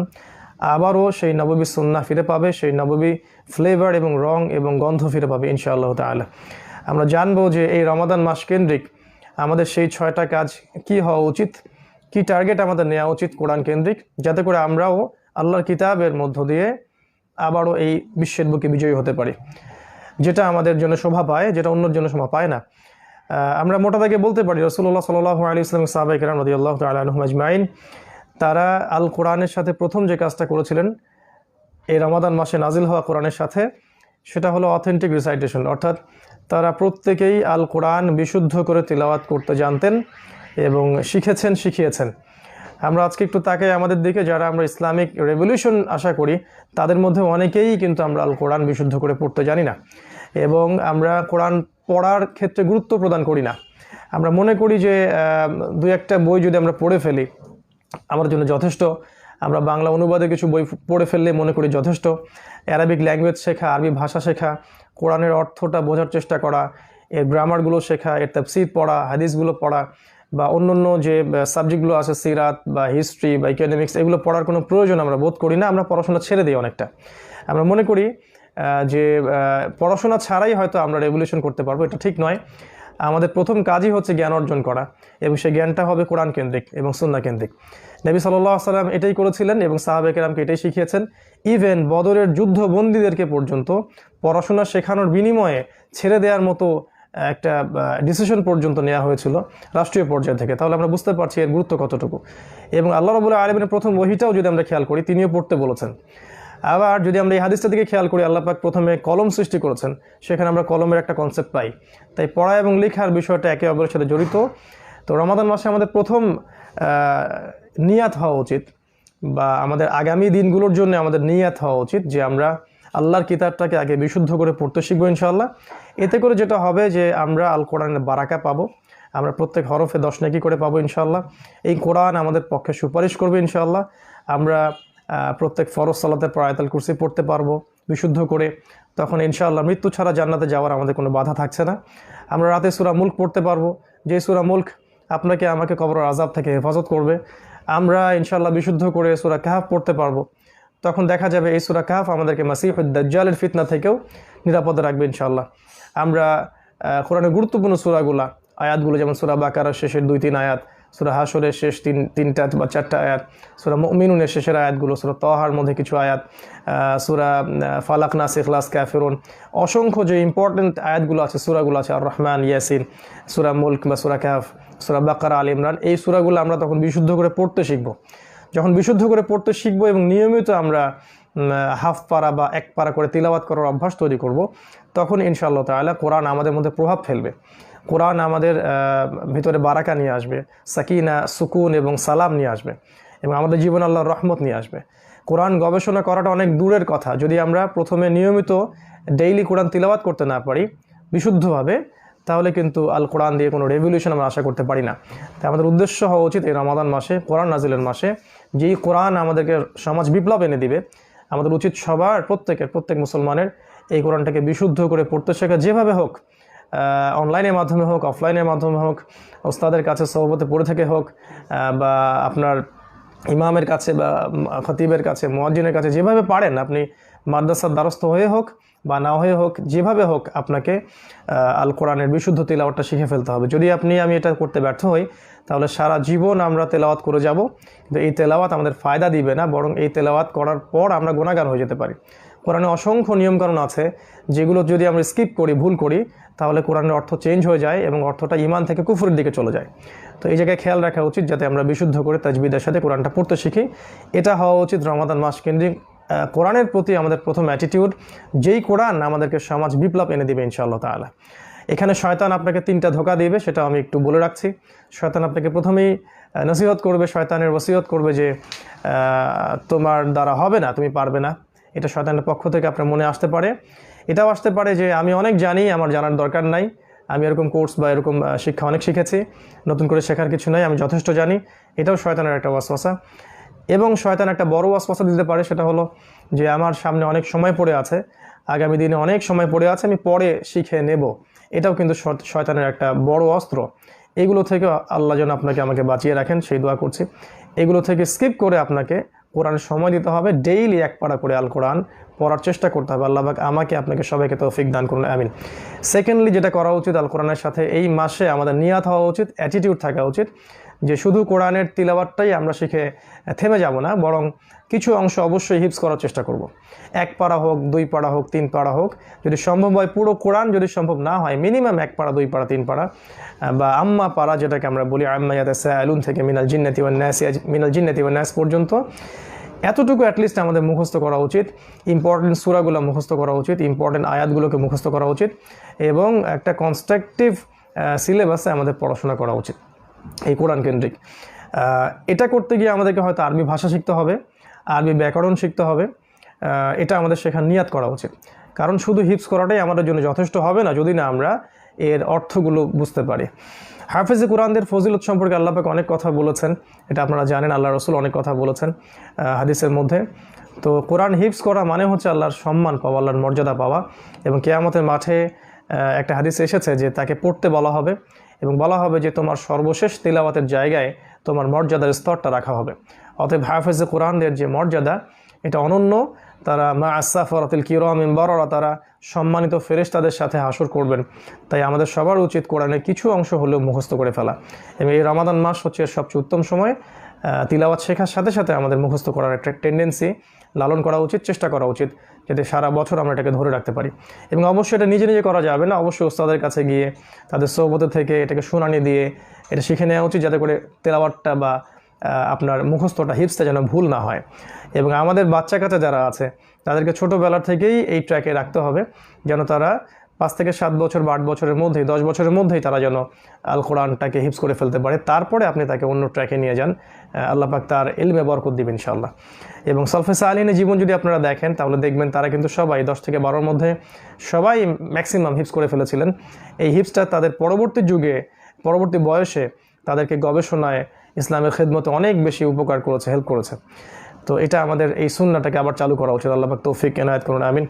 আবারও সেই নববী সুন্নাহ ফিরে পাবে, সেই নববী ফ্লেভার এবং রং এবং গন্ধ ফিরে পাবে ইনশাআল্লাহ তাআলা। আমরা জানবো যে এই রমাদান মাস কেন্দ্রিক আমাদের সেই 6টা কাজ কি হওয়া উচিত, কি টার্গেট আমাদের নেওয়া উচিত কোরআন কেন্দ্রিক, যাতে করে আমরাও আল্লাহর কিতাবের মধ্য দিয়ে আবারও এই বিশ্বের বুকে বিজয়ী হতে পারি, যেটা আমাদের জন্য শোভা পায়, যেটা অন্যের জন্য শোভা পায় না। আমরা মোটা দাগে বলতে পারি রাসূলুল্লাহ সাল্লাল্লাহু আলাইহি ওয়াসাল্লাম, সাহাবায়ে কেরাম রাদিয়াল্লাহু তাআলা আনহুম আজমাইন, তারা আল কোরআনের সাথে প্রথম যে কাজটা করেছিলেন এই রমাদান মাসে নাজিল হওয়া কোরআনের সাথে, সেটা হলো অথেন্টিক রিসাইটেশন। অর্থাৎ তারা প্রত্যেকেই আল কোরআন বিশুদ্ধ করে তিলাওয়াত করতে জানতেন এবং শিখেছেন, শিখিয়েছেন। আমরা আজকে একটু তাকাই আমাদের দিকে, যারা আমরা ইসলামিক রেভলিউশন আশা করি, তাদের মধ্যে অনেকেই কিন্তু আমরা আল কোরআন বিশুদ্ধ করে পড়তে জানি না, এবং আমরা কোরআন পড়ার ক্ষেত্রে গুরুত্ব প্রদান করি না। আমরা মনে করি যে 2-1টা বই যদি আমরা পড়ে ফেলি আমার জন্য যথেষ্ট, আমরা বাংলা অনুবাদে কিছু বই পড়ে ফেললে মনে করি যথেষ্ট। অ্যারাবিক ল্যাঙ্গুয়েজ শেখা, আরবি ভাষা শেখা, কোরআনের অর্থটা বোঝার চেষ্টা করা, এর গ্রামারগুলো শেখা, এর তাফসীর পড়া, হাদিসগুলো পড়া, বা অন্যান্য যে সাবজেক্টগুলো আছে সিরাত বা হিস্ট্রি বা ইকোনমিক্স, এগুলো পড়ার কোনো প্রয়োজন আমরা বোধ করি না। আমরা পড়াশোনা ছেড়ে দিই অনেকটা। আমরা মনে করি যে পড়াশোনা ছাড়াই হয়তো আমরা রেভলিউশন করতে পারবো, এটা ঠিক নয়। আমাদের প্রথম কাজই হচ্ছে জ্ঞান অর্জন করা, এবং সেই জ্ঞানটা হবে কোরআন কেন্দ্রিক এবং সুন্নাহ কেন্দ্রিক। নবী সাল্লাল্লাহু আলাইহি ওয়াসাল্লাম এটাই করেছিলেন এবং সাহাবায়ে কেরামকে এটাই শিখিয়েছেন। ইভেন বদরের যুদ্ধবন্দীদেরকে পর্যন্ত পড়াশোনা শেখানোর বিনিময়ে ছেড়ে দেওয়ার মতো একটা ডিসিশন পর্যন্ত নেওয়া হয়েছিল রাষ্ট্রীয় পর্যায় থেকে। তাহলে আমরা বুঝতে পারছি এর গুরুত্ব কতটুকু। এবং আল্লাহ রাব্বুল আলামিনের প্রথম ওহীটাও যদি আমরা খেয়াল করি, তিনিও পড়তে বলেছেন। আবার যদি আমরা এই হাদিসটা দিকে খেয়াল করি, আল্লাহ পাক প্রথমে কলম সৃষ্টি করেছেন, সেখানে আমরা কলমের একটা কনসেপ্ট পাই। তাই পড়া এবং লেখার বিষয়টা একে অপরের সাথে জড়িত। তো রমাদান মাসে আমাদের প্রথম নিয়াত হওয়া উচিত, বা আমাদের আগামী দিনগুলোর জন্য আমাদের নিয়াত হওয়া উচিত যে আমরা আল্লাহর কিতাবটাকে আগে বিশুদ্ধ করে পড়তে শিখবো ইনশাআল্লাহ। এতে করে যেটা হবে যে আমরা আল কোরআনের বারাকা পাবো, আমরা প্রত্যেক হরফে 10 নেকি করে পাবো ইনশাআল্লাহ। এই কোরআন আমাদের পক্ষে সুপারিশ করবে ইনশাআল্লাহ। আমরা প্রত্যেক ফরজ সালাতের পর আয়াতুল কুরসি পড়তে পারবো বিশুদ্ধ করে। তখন ইনশাআল্লাহ মৃত্যু ছাড়া জান্নাতে যাওয়ার আমাদের কোনো বাধা থাকছে না। আমরা রাতে সূরা মুলক পড়তে পারবো, যে সূরা মুলক আপনাকে আমাকে কবরের আযাব থেকে হেফাজত করবে। আমরা ইনশাআল্লাহ বিশুদ্ধ করে সূরা কাহফ পড়তে পারবো। তখন দেখা যাবে এই সূরা কাহফ আমাদেরকে মাসিহুদ দাজ্জালের ফিতনা থেকেও নিরাপদে রাখবে ইনশাআল্লাহ। আমরা কোরআনের গুরুত্বপূর্ণ সূরাগুলা আয়াতগুলো, যেমন সূরা বাকারার শেষের 2-3 আয়াত, সূরা হাশরের শেষ 3টা বা 4টা আয়াত, সূরা মুমিনুনের শেষের আয়াতগুলো, সূরা তাহার মধ্যে কিছু আয়াত, সূরা ফালাক, নাস, ইখলাস, কাফিরুন, অসংখ্য যে ইম্পর্টেন্ট আয়াতগুলো আছে, সূরাগুলো আছে, আর রহমান, ইয়াসিন, সূরা মুলক বা সূরা কাহফ, সূরা বাকারা, আল ইমরান, এই সূরাগুলো আমরা তখন বিশুদ্ধ করে পড়তে শিখব। যখন বিশুদ্ধ করে পড়তে শিখব এবং নিয়মিত আমরা হাফ পারা বা এক পারা করে তিলাওয়াত করার অভ্যাস তৈরি করব, তখন ইনশাআল্লাহ তাআলা কোরআন আমাদের মধ্যে প্রভাব ফেলবে। কোরআন আমাদের ভিতরে বারাকা নিয়ে আসবে, সাকিনা, সুকুন এবং সালাম নিয়ে আসবে, এবং আমাদের জীবনে আল্লাহর রহমত নিয়ে আসবে। কোরআন গবেষণা করাটা অনেক দূরের কথা, যদি আমরা প্রথমে নিয়মিত ডেইলি কোরআন তিলাওয়াত করতে না পারি বিশুদ্ধভাবে, তাহলে কিন্তু আল কোরআন দিয়ে কোনো রেভলিউশন আমরা আশা করতে পারি না। তাই আমাদের উদ্দেশ্য হওয়া উচিত এই রমাদান মাসে, কোরআন নাজিলের মাসে, যেই কোরআন আমাদেরকে সমাজ বিপ্লব এনে দিবে, আমাদের উচিত প্রত্যেক মুসলমানের এই কোরআনটাকে বিশুদ্ধ করে পড়তে শেখা, যেভাবে হোক, অনলাইনের মাধ্যমে হোক, অফলাইনের মাধ্যমে হোক, ওস্তাদের কাছে সহবতে পড়ে থেকে হোক, বা আপনার ইমামের কাছে বা খতিবের কাছে, মুয়াজ্জিনের কাছে, যেভাবে পারেন আপনি মাদ্রাসার দ্বারস্থ হয়ে হোক বা না হয়ে হোক, যেভাবে হোক আপনাকে আল কোরআনের বিশুদ্ধ তেলাওয়াতটা শিখে ফেলতে হবে। যদি আমি এটা করতে ব্যর্থ হই, তাহলে সারা জীবন আমরা তেলাওয়াত করে যাব, কিন্তু এই তেলাওয়াত আমাদের ফায়দা দিবে না, বরং এই তেলাওয়াত করার পর আমরা গুনাহগার হয়ে যেতে পারি। কোরআনে অসংখ্য নিয়মকানুন আছে, যেগুলো যদি আমরা স্কিপ করি, ভুল করি, তাহলে কোরআনের অর্থ চেঞ্জ হয়ে যায় এবং অর্থটা ঈমান থেকে কুফরের দিকে চলে যায়। তো এই জায়গায় খেয়াল রাখা উচিত যাতে আমরা বিশুদ্ধ করে তাজবিদের সাথে কোরআনটা পড়তে শিখি। এটা হওয়া উচিত রমাদান মাস কেন্দ্রিক কোরআনের প্রতি আমাদের প্রথম অ্যাটিটিউড, যেই কোরআন আমাদেরকে সমাজ বিপ্লব এনে দিবে ইনশাআল্লাহ তাআলা। এখানে শয়তান আপনাকে 3টা ধোঁকা দিবে, সেটা আমি একটু বলে রাখছি। শয়তান আপনাকে প্রথমেই নসিহত করবে, শয়তানের ওসিয়ত করবে যে তোমার দ্বারা হবে না, তুমি পারবে না। এটা শয়তানের পক্ষ থেকে আপনার মনে আসতে পারে। এটাও আসতে পারে যে আমি অনেক জানি, আমার জানার দরকার নাই, আমি এরকম কোর্স বা এরকম শিক্ষা অনেক শিখেছি, নতুন করে শেখার কিছু নাই, আমি যথেষ্ট জানি। এটাও শয়তানের একটা ওয়াসওয়াসা। এবং শয়তান একটা বড় ওয়াসওয়াসা দিতে পারে, সেটা হলো যে আমার সামনে অনেক সময় পড়ে আছে, আগামী দিনে অনেক সময় পড়ে আছে, আমি পরে শিখে নেব। এটাও কিন্তু শয়তানের একটা বড় অস্ত্র। এগুলো থেকে আল্লাহ যেন আমাকে বাঁচিয়ে রাখেন, সেই দোয়া করছি। এগুলো থেকে স্কিপ করে আপনাকে কোরআনের সময় দিতে হবে, ডেইলি এক পারা করে আল কোরআন পড়ার চেষ্টা করতে হবে। আল্লাহ পাক আমাকে আপনাকে সবাইকে তৌফিক দান করুন, আমিন। সেকেন্ডলি, যেটা করা উচিত আল কোরআনের সাথে এই মাসে আমাদের নিয়াত হওয়া উচিত, অ্যাটিটিউড থাকা উচিত যে শুধু কোরআনের তিলাওয়াতটাই আমরা শিখে থেমে যাব না, বরং কিছু অংশ অবশ্যই হিফজ করার চেষ্টা করব। 1 পারা হোক, 2 পারা হোক, 3 পারা হোক, যদি সম্ভব হয় পুরো কোরআন, যদি সম্ভব না হয় মিনিমাম 1 পারা, 2 পারা, 3 পারা, বা আম্মা পারা, যেটাকে আমরা বলি আম্মা ইয়াতাসাআলুন থেকে মিনাল জিন্নাতি ওয়ান নাস পর্যন্ত, এতটুকু অ্যাটলিস্ট আমাদের মুখস্থ করা উচিত। ইম্পর্টেন্ট সূরাগুলো মুখস্থ করা উচিত, ইম্পর্টেন্ট আয়াতগুলোকে মুখস্থ করা উচিত, এবং একটা কনস্ট্রাকটিভ সিলেবাসে আমাদের পড়াশোনা করা উচিত এই কোরআন কেন্দ্রিক। এটা করতে গিয়ে আমাদেরকে হয়তো আরবি ভাষা শিখতে হবে, আরবি ব্যাকরণ শিখতে হবে। এটা আমাদের শেখার নিয়াত করা উচিত, কারণ শুধু হিফজ করাটাই আমাদের জন্য যথেষ্ট হবে না যদি না আমরা এর অর্থগুলো বুঝতে পারি। হাফেজে কোরআনদের ফজিলত সম্পর্কে আল্লাহ পাক অনেক কথা বলেছেন, এটা আপনারা জানেন। আল্লাহ রসুল অনেক কথা বলেছেন হাদিসের মধ্যে। তো কোরআন হিফজ করা মানে হচ্ছে আল্লাহর সম্মান পাওয়া, আল্লাহর মর্যাদা পাওয়া, এবং কিয়ামতের মাঠে একটা হাদিস এসেছে যে তাকে পড়তে বলা হবে, এবং বলা হবে যে তোমার সর্বশেষ তিলাওয়াতের জায়গায় তোমার মর্যাদার স্তরটা রাখা হবে। অতএব হাফেজে কোরআনদের যে মর্যাদা, এটা অনন্য। তারা মা আসাফরাতিল কিরামিল বারারা, তারা সম্মানিত ফেরেশতাদের সাথে হাসর করবেন। তাই আমাদের সবার উচিত কোরআনের কিছু অংশ হলেও মুখস্থ করে ফেলা, এবং এই রমাদান মাস হচ্ছে এর সবচেয়ে উত্তম সময়। তিলাওয়াত শেখার সাথে সাথে আমাদের মুখস্থ করার একটা টেন্ডেন্সি লালন করা উচিত, চেষ্টা করা উচিত, যাতে সারা বছর আমরা এটাকে ধরে রাখতে পারি। এবং অবশ্যই এটা নিজে নিজে করা যাবে না, অবশ্যই ওস্তাদের কাছে গিয়ে তাদের সোহবত থেকে এটাকে শুনানি দিয়ে এটা শিখে নেওয়া উচিত, যাতে করে তেলাওয়াতটা বা আপনার মুখস্থটা, হিফজটা যেন ভুল না হয়। এবং আমাদের বাচ্চা কাচ্চা যারা আছে তাদেরকে ছোটোবেলা থেকেই এই ট্র্যাকে রাখতে হবে, যেন তারা 5 থেকে 7 বছর বা 8 বছরের মধ্যেই, 10 বছরের মধ্যেই তারা যেন আল কোরআনটাকে হিফজ করে ফেলতে পারে। তারপরে আপনি তাকে অন্য ট্র্যাকে নিয়ে যান, আল্লাহ পাক তার ইলমে বরকত দিবেন ইনশাআল্লাহ। এবং সালফে সালিহিনের জীবন যদি আপনারা দেখেন, তাহলে দেখবেন তারা কিন্তু সবাই 10 থেকে 12-র মধ্যে সবাই ম্যাক্সিমাম হিফজ করে ফেলেছিলেন। এই হিফজটা তাদের পরবর্তী যুগে, পরবর্তী বয়সে তাদেরকে গবেষণায়, ইসলামের খেদমতে অনেক বেশি উপকার করেছে, হেল্প করেছে। তো এটা আমাদের এই সুন্নাটাকে আবার চালু করা উচিত। আল্লাহ পাক তৌফিক এনায়েত করুন, আমিন।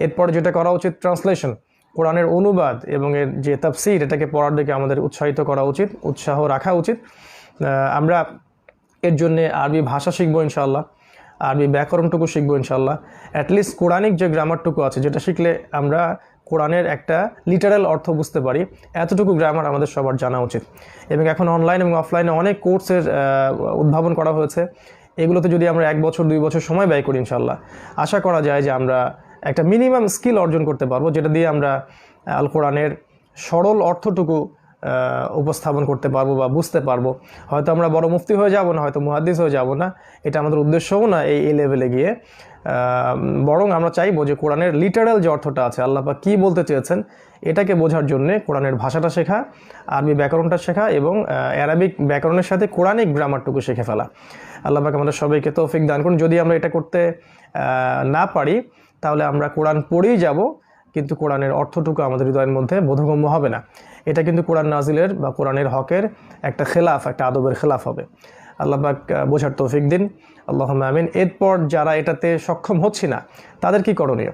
এরপরে যেটা করা উচিত, ট্রান্সলেশন। কোরআনের অনুবাদ এবং এর যে তাফসীর এটাকে পড়ার দিকে আমাদের উৎসাহিত করা উচিত, উৎসাহ রাখা উচিত। আমরা এর জন্যে আরবি ভাষা শিখবো ইনশাআল্লাহ, আরবি ব্যাকরণটুকু শিখবো ইনশাআল্লাহ। অ্যাটলিস্ট কোরআনিক যে গ্রামারটুকু আছে, যেটা শিখলে আমরা কোরআনের একটা লিটারাল অর্থ বুঝতে পারি, এতটুকু গ্রামার আমাদের সবার জানা উচিত। এবং এখন অনলাইন এবং অফলাইনে অনেক কোর্সের উদ্ভাবন করা হয়েছে। এগুলোতে যদি আমরা 1 বছর 2 বছর সময় ব্যয় করি ইনশাআল্লাহ, আশা করা যায় যে আমরা একটা মিনিমাম স্কিল অর্জন করতে পারবো, যেটা দিয়ে আমরা আল কোরআনের সরল অর্থটুকু উপস্থাপন করতে পারবো বা বুঝতে পারবো। হয়তো আমরা বড় মুফতি হয়ে যাব না, হয়তো মুহাদ্দিস হয়ে যাব না, এটা আমাদের উদ্দেশ্যও না এই লেভেলে গিয়ে। বরং আমরা চাইবো যে কোরআনের লিটারাল যে অর্থটা আছে, আল্লাহ পাক কী বলতে চেয়েছেন এটাকে বোঝার জন্যে কোরআনের ভাষাটা শেখা, আরবি ব্যাকরণটা শেখা এবং অ্যারাবিক ব্যাকরণের সাথে কোরআনিক গ্রামারটুকু শিখে ফেলা। আল্লাহ পাক আমাদের সবাইকে তৌফিক দান করুন। যদি আমরা এটা করতে না পারি তাহলে আমরা কোরআন পড়েই যাব, কিন্তু কোরআনের অর্থটুকু আমাদের হৃদয়ের মধ্যে বোধগম্য হবে না। এটা কিন্তু কোরআন নাজিলের বা কোরআনের হকের একটা খেলাফ, একটা আদবের খেলাফ হবে। আল্লাহ পাক বোঝার তৌফিক দিন, আল্লাহুম্মা আমিন। এরপর যারা এটাতে সক্ষম হচ্ছে না তাদের কি করণীয়?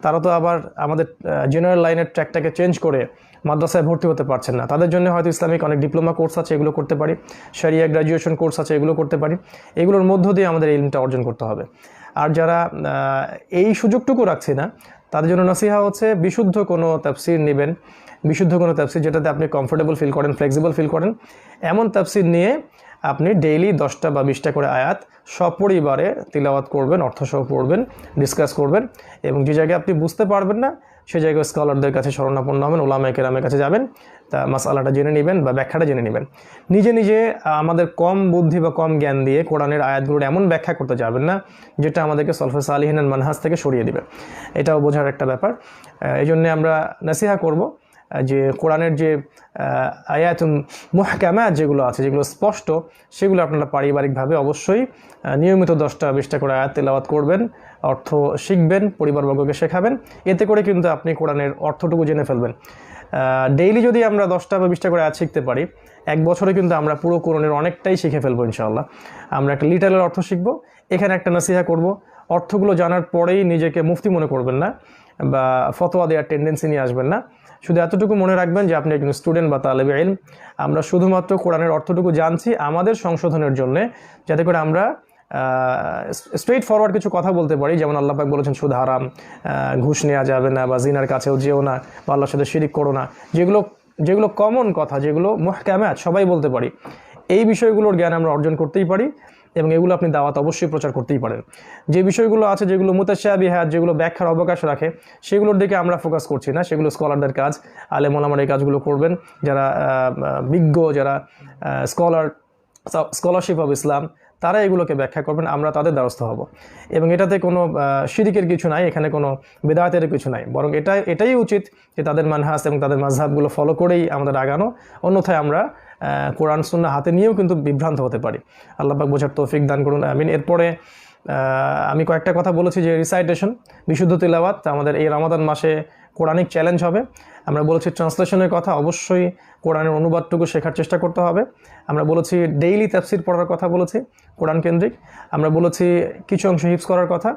তারা তো আবার আমাদের জেনারেল লাইনের ট্র্যাকটাকে চেঞ্জ করে মাদ্রাসায় ভর্তি হতে পারছেন না। তাদের জন্য হয়তো ইসলামিক অনেক ডিপ্লোমা কোর্স আছে, এগুলো করতে পারি। শরিয়া গ্র্যাজুয়েশন কোর্স আছে, এগুলো করতে পারি। এগুলোর মধ্য দিয়ে আমাদের ইলমটা অর্জন করতে হবে। আর যারা এই সুযোগটুকু রাখছে না, তাদের জন্য নসিহা হচ্ছে বিশুদ্ধ কোনো তাফসীর নেবেন, বিশুদ্ধ কোনো তাফসীর যেটাতে আপনি কমফোর্টেবল ফিল করেন, ফ্লেক্সিবল ফিল করেন, এমন তাফসীর নিয়ে আপনি ডেইলি 10টা বা 20টা করে আয়াত সপরিবারে তিলাওয়াত করবেন, অর্থসহ পড়বেন, ডিসকাস করবেন। এবং যে জায়গায় আপনি বুঝতে পারবেন না সেই জায়গায় স্কলারদের কাছে শরণাপন্ন হবেন, ওলামায়ে কেরামের কাছে যাবেন, তা মাসআলাটা জেনে নেবেন বা ব্যাখ্যাটা জেনে নেবেন। নিজে নিজে আমাদের কম বুদ্ধি বা কম জ্ঞান দিয়ে কোরআনের আয়াতগুলোর এমন ব্যাখ্যা করতে যাবেন না যেটা আমাদেরকে সলফে সালিহিনের মানহাজ থেকে সরিয়ে দিবে। এটাও বোঝার একটা ব্যাপার। এই জন্যে আমরা নসিহা করব যে কোরআনের যে আয়াতুন মুহকামাত যেগুলো আছে, যেগুলো স্পষ্ট, সেগুলো আপনারা পারিবারিকভাবে অবশ্যই নিয়মিত 10টা 20টা করে আয়াত তেলাওয়াত করবেন, অর্থ শিখবেন, পরিবারবর্গকে শেখাবেন। এতে করে কিন্তু আপনি কোরআনের অর্থটুকু জেনে ফেলবেন। ডেইলি যদি আমরা 10টা বা 20টা করে আয়াত শিখতে পারি, 1 বছরে কিন্তু আমরা পুরো কোরআনের অনেকটাই শিখে ফেলবো ইনশাআল্লাহ। আমরা একটা লিটারাল অর্থ শিখবো। এখানে একটা নসিহা করব, অর্থগুলো জানার পরেই নিজেকে মুফতি মনে করবেন না বা ফতোয়া দেওয়ার টেন্ডেন্সি নিয়ে আসবেন না। শুধু এতটুকু মনে রাখবেন যে আপনি একজন স্টুডেন্ট বা তালেবে ইলম। আমরা শুধুমাত্র কোরআনের অর্থটুকু জানছি আমাদের সংশোধনের জন্যে, যাতে করে আমরা স্ট্রেইট ফরওয়ার্ড কিছু কথা বলতে পারি। যেমন আল্লাহ পাক বলেছেন সুদ হারাম, ঘুষ নেওয়া যাবে না, বা জিনার কাছেও যেও না, বা আল্লাহর সাথে শিরিক করো না, যেগুলো কমন কথা, যেগুলো মুহকামাত সবাই বলতে পারি, এই বিষয়গুলোর জ্ঞান আমরা অর্জন করতেই পারি। এবং এগুলো আপনি দাওয়াত অবশ্যই প্রচার করতেই পারেন। যে বিষয়গুলো আছে, যেগুলো মুতাশাবিহাত, যেগুলো ব্যাখ্যার অবকাশ রাখে, সেগুলোর দিকে আমরা ফোকাস করছি না। সেগুলো স্কলারদের কাজ, আলেম ওলামার এই কাজগুলো করবেন। যারা বিজ্ঞ, যারা স্কলারশিপ অফ ইসলাম, তারা এগুলোকে ব্যাখ্যা করবেন, আমরা তাদের দ্বারস্থ হব। এবং এটাতে কোনো শিরিকের কিছু নাই, এখানে কোনো বেদাতের কিছু নাই, বরং এটাই উচিত যে তাদের মানহাজ এবং তাদের মাযহাবগুলো ফলো করেই আমাদের আগানো। অন্যথায় আমরা কোরআন সুন্নাহ হাতে নিয়েও কিন্তু বিভ্রান্ত হতে পারি। আল্লাহ পাক বোঝার তৌফিক দান করুন, আমিন। এরপরে আমি কয়েকটা কথা বলেছি যে রিসাইটেশন, বিশুদ্ধ তিলাওয়াত আমাদের এই রমাদান মাসে কোরআনিক চ্যালেঞ্জ হবে। আমরা বলেছি ট্রান্সলেশনের কথা, অবশ্যই কোরআনের অনুবাদটুকু শেখার চেষ্টা করতে হবে। আমরা বলেছি ডেইলি তাফসীর পড়ার কথা বলেছি কোরআন কেন্দ্রিক। আমরা বলেছি কিছু অংশ হিফজ করার কথা।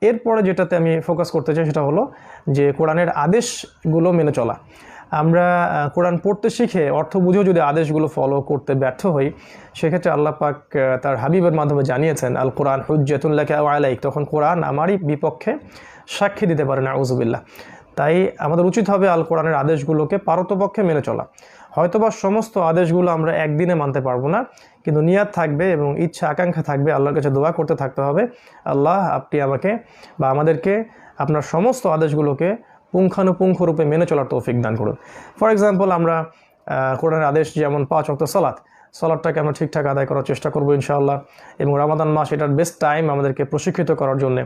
এরপরে যেটাতে আমি ফোকাস করতে চাই সেটা হলো যে কোরআনের আদেশগুলো মেনে চলা। আমরা কোরআন পড়তে শিখে অর্থ বুঝেও যদি আদেশগুলো ফলো করতে ব্যর্থ হই, সেক্ষেত্রে আল্লাহ পাক তার হাবিবের মাধ্যমে জানিয়েছেন আল কোরআন হুজ্জাতুন লাকা ওয়া আলাইক, তখন কোরআন আমারই বিপক্ষে সাক্ষী দিতে পারে না, আউযুবিল্লাহ। তাই আমাদের উচিত হবে আল কোরআনের আদেশগুলোকে পারতপক্ষে মেনে চলা। হয়তোবা সমস্ত আদেশগুলো আমরা একদিনে মানতে পারবো না, কিন্তু নিয়াত থাকবে এবং ইচ্ছা আকাঙ্ক্ষা থাকবে, আল্লাহর কাছে দোয়া করতে থাকতে হবে, আল্লাহ আপনি আমাকে বা আমাদেরকে আপনার সমস্ত আদেশগুলোকে পুঙ্খানুপুঙ্খ রূপে মেনে চলার তৌফিক দান করুন। ফর এক্সাম্পল, আমরা কোরআনের আদেশ যেমন 5 ওয়াক্ত সালাতটাকে আমরা ঠিকঠাক আদায় করার চেষ্টা করবো ইনশাআল্লাহ। এবং রমাদান মাস এটার বেস্ট টাইম আমাদেরকে প্রশিক্ষিত করার জন্য।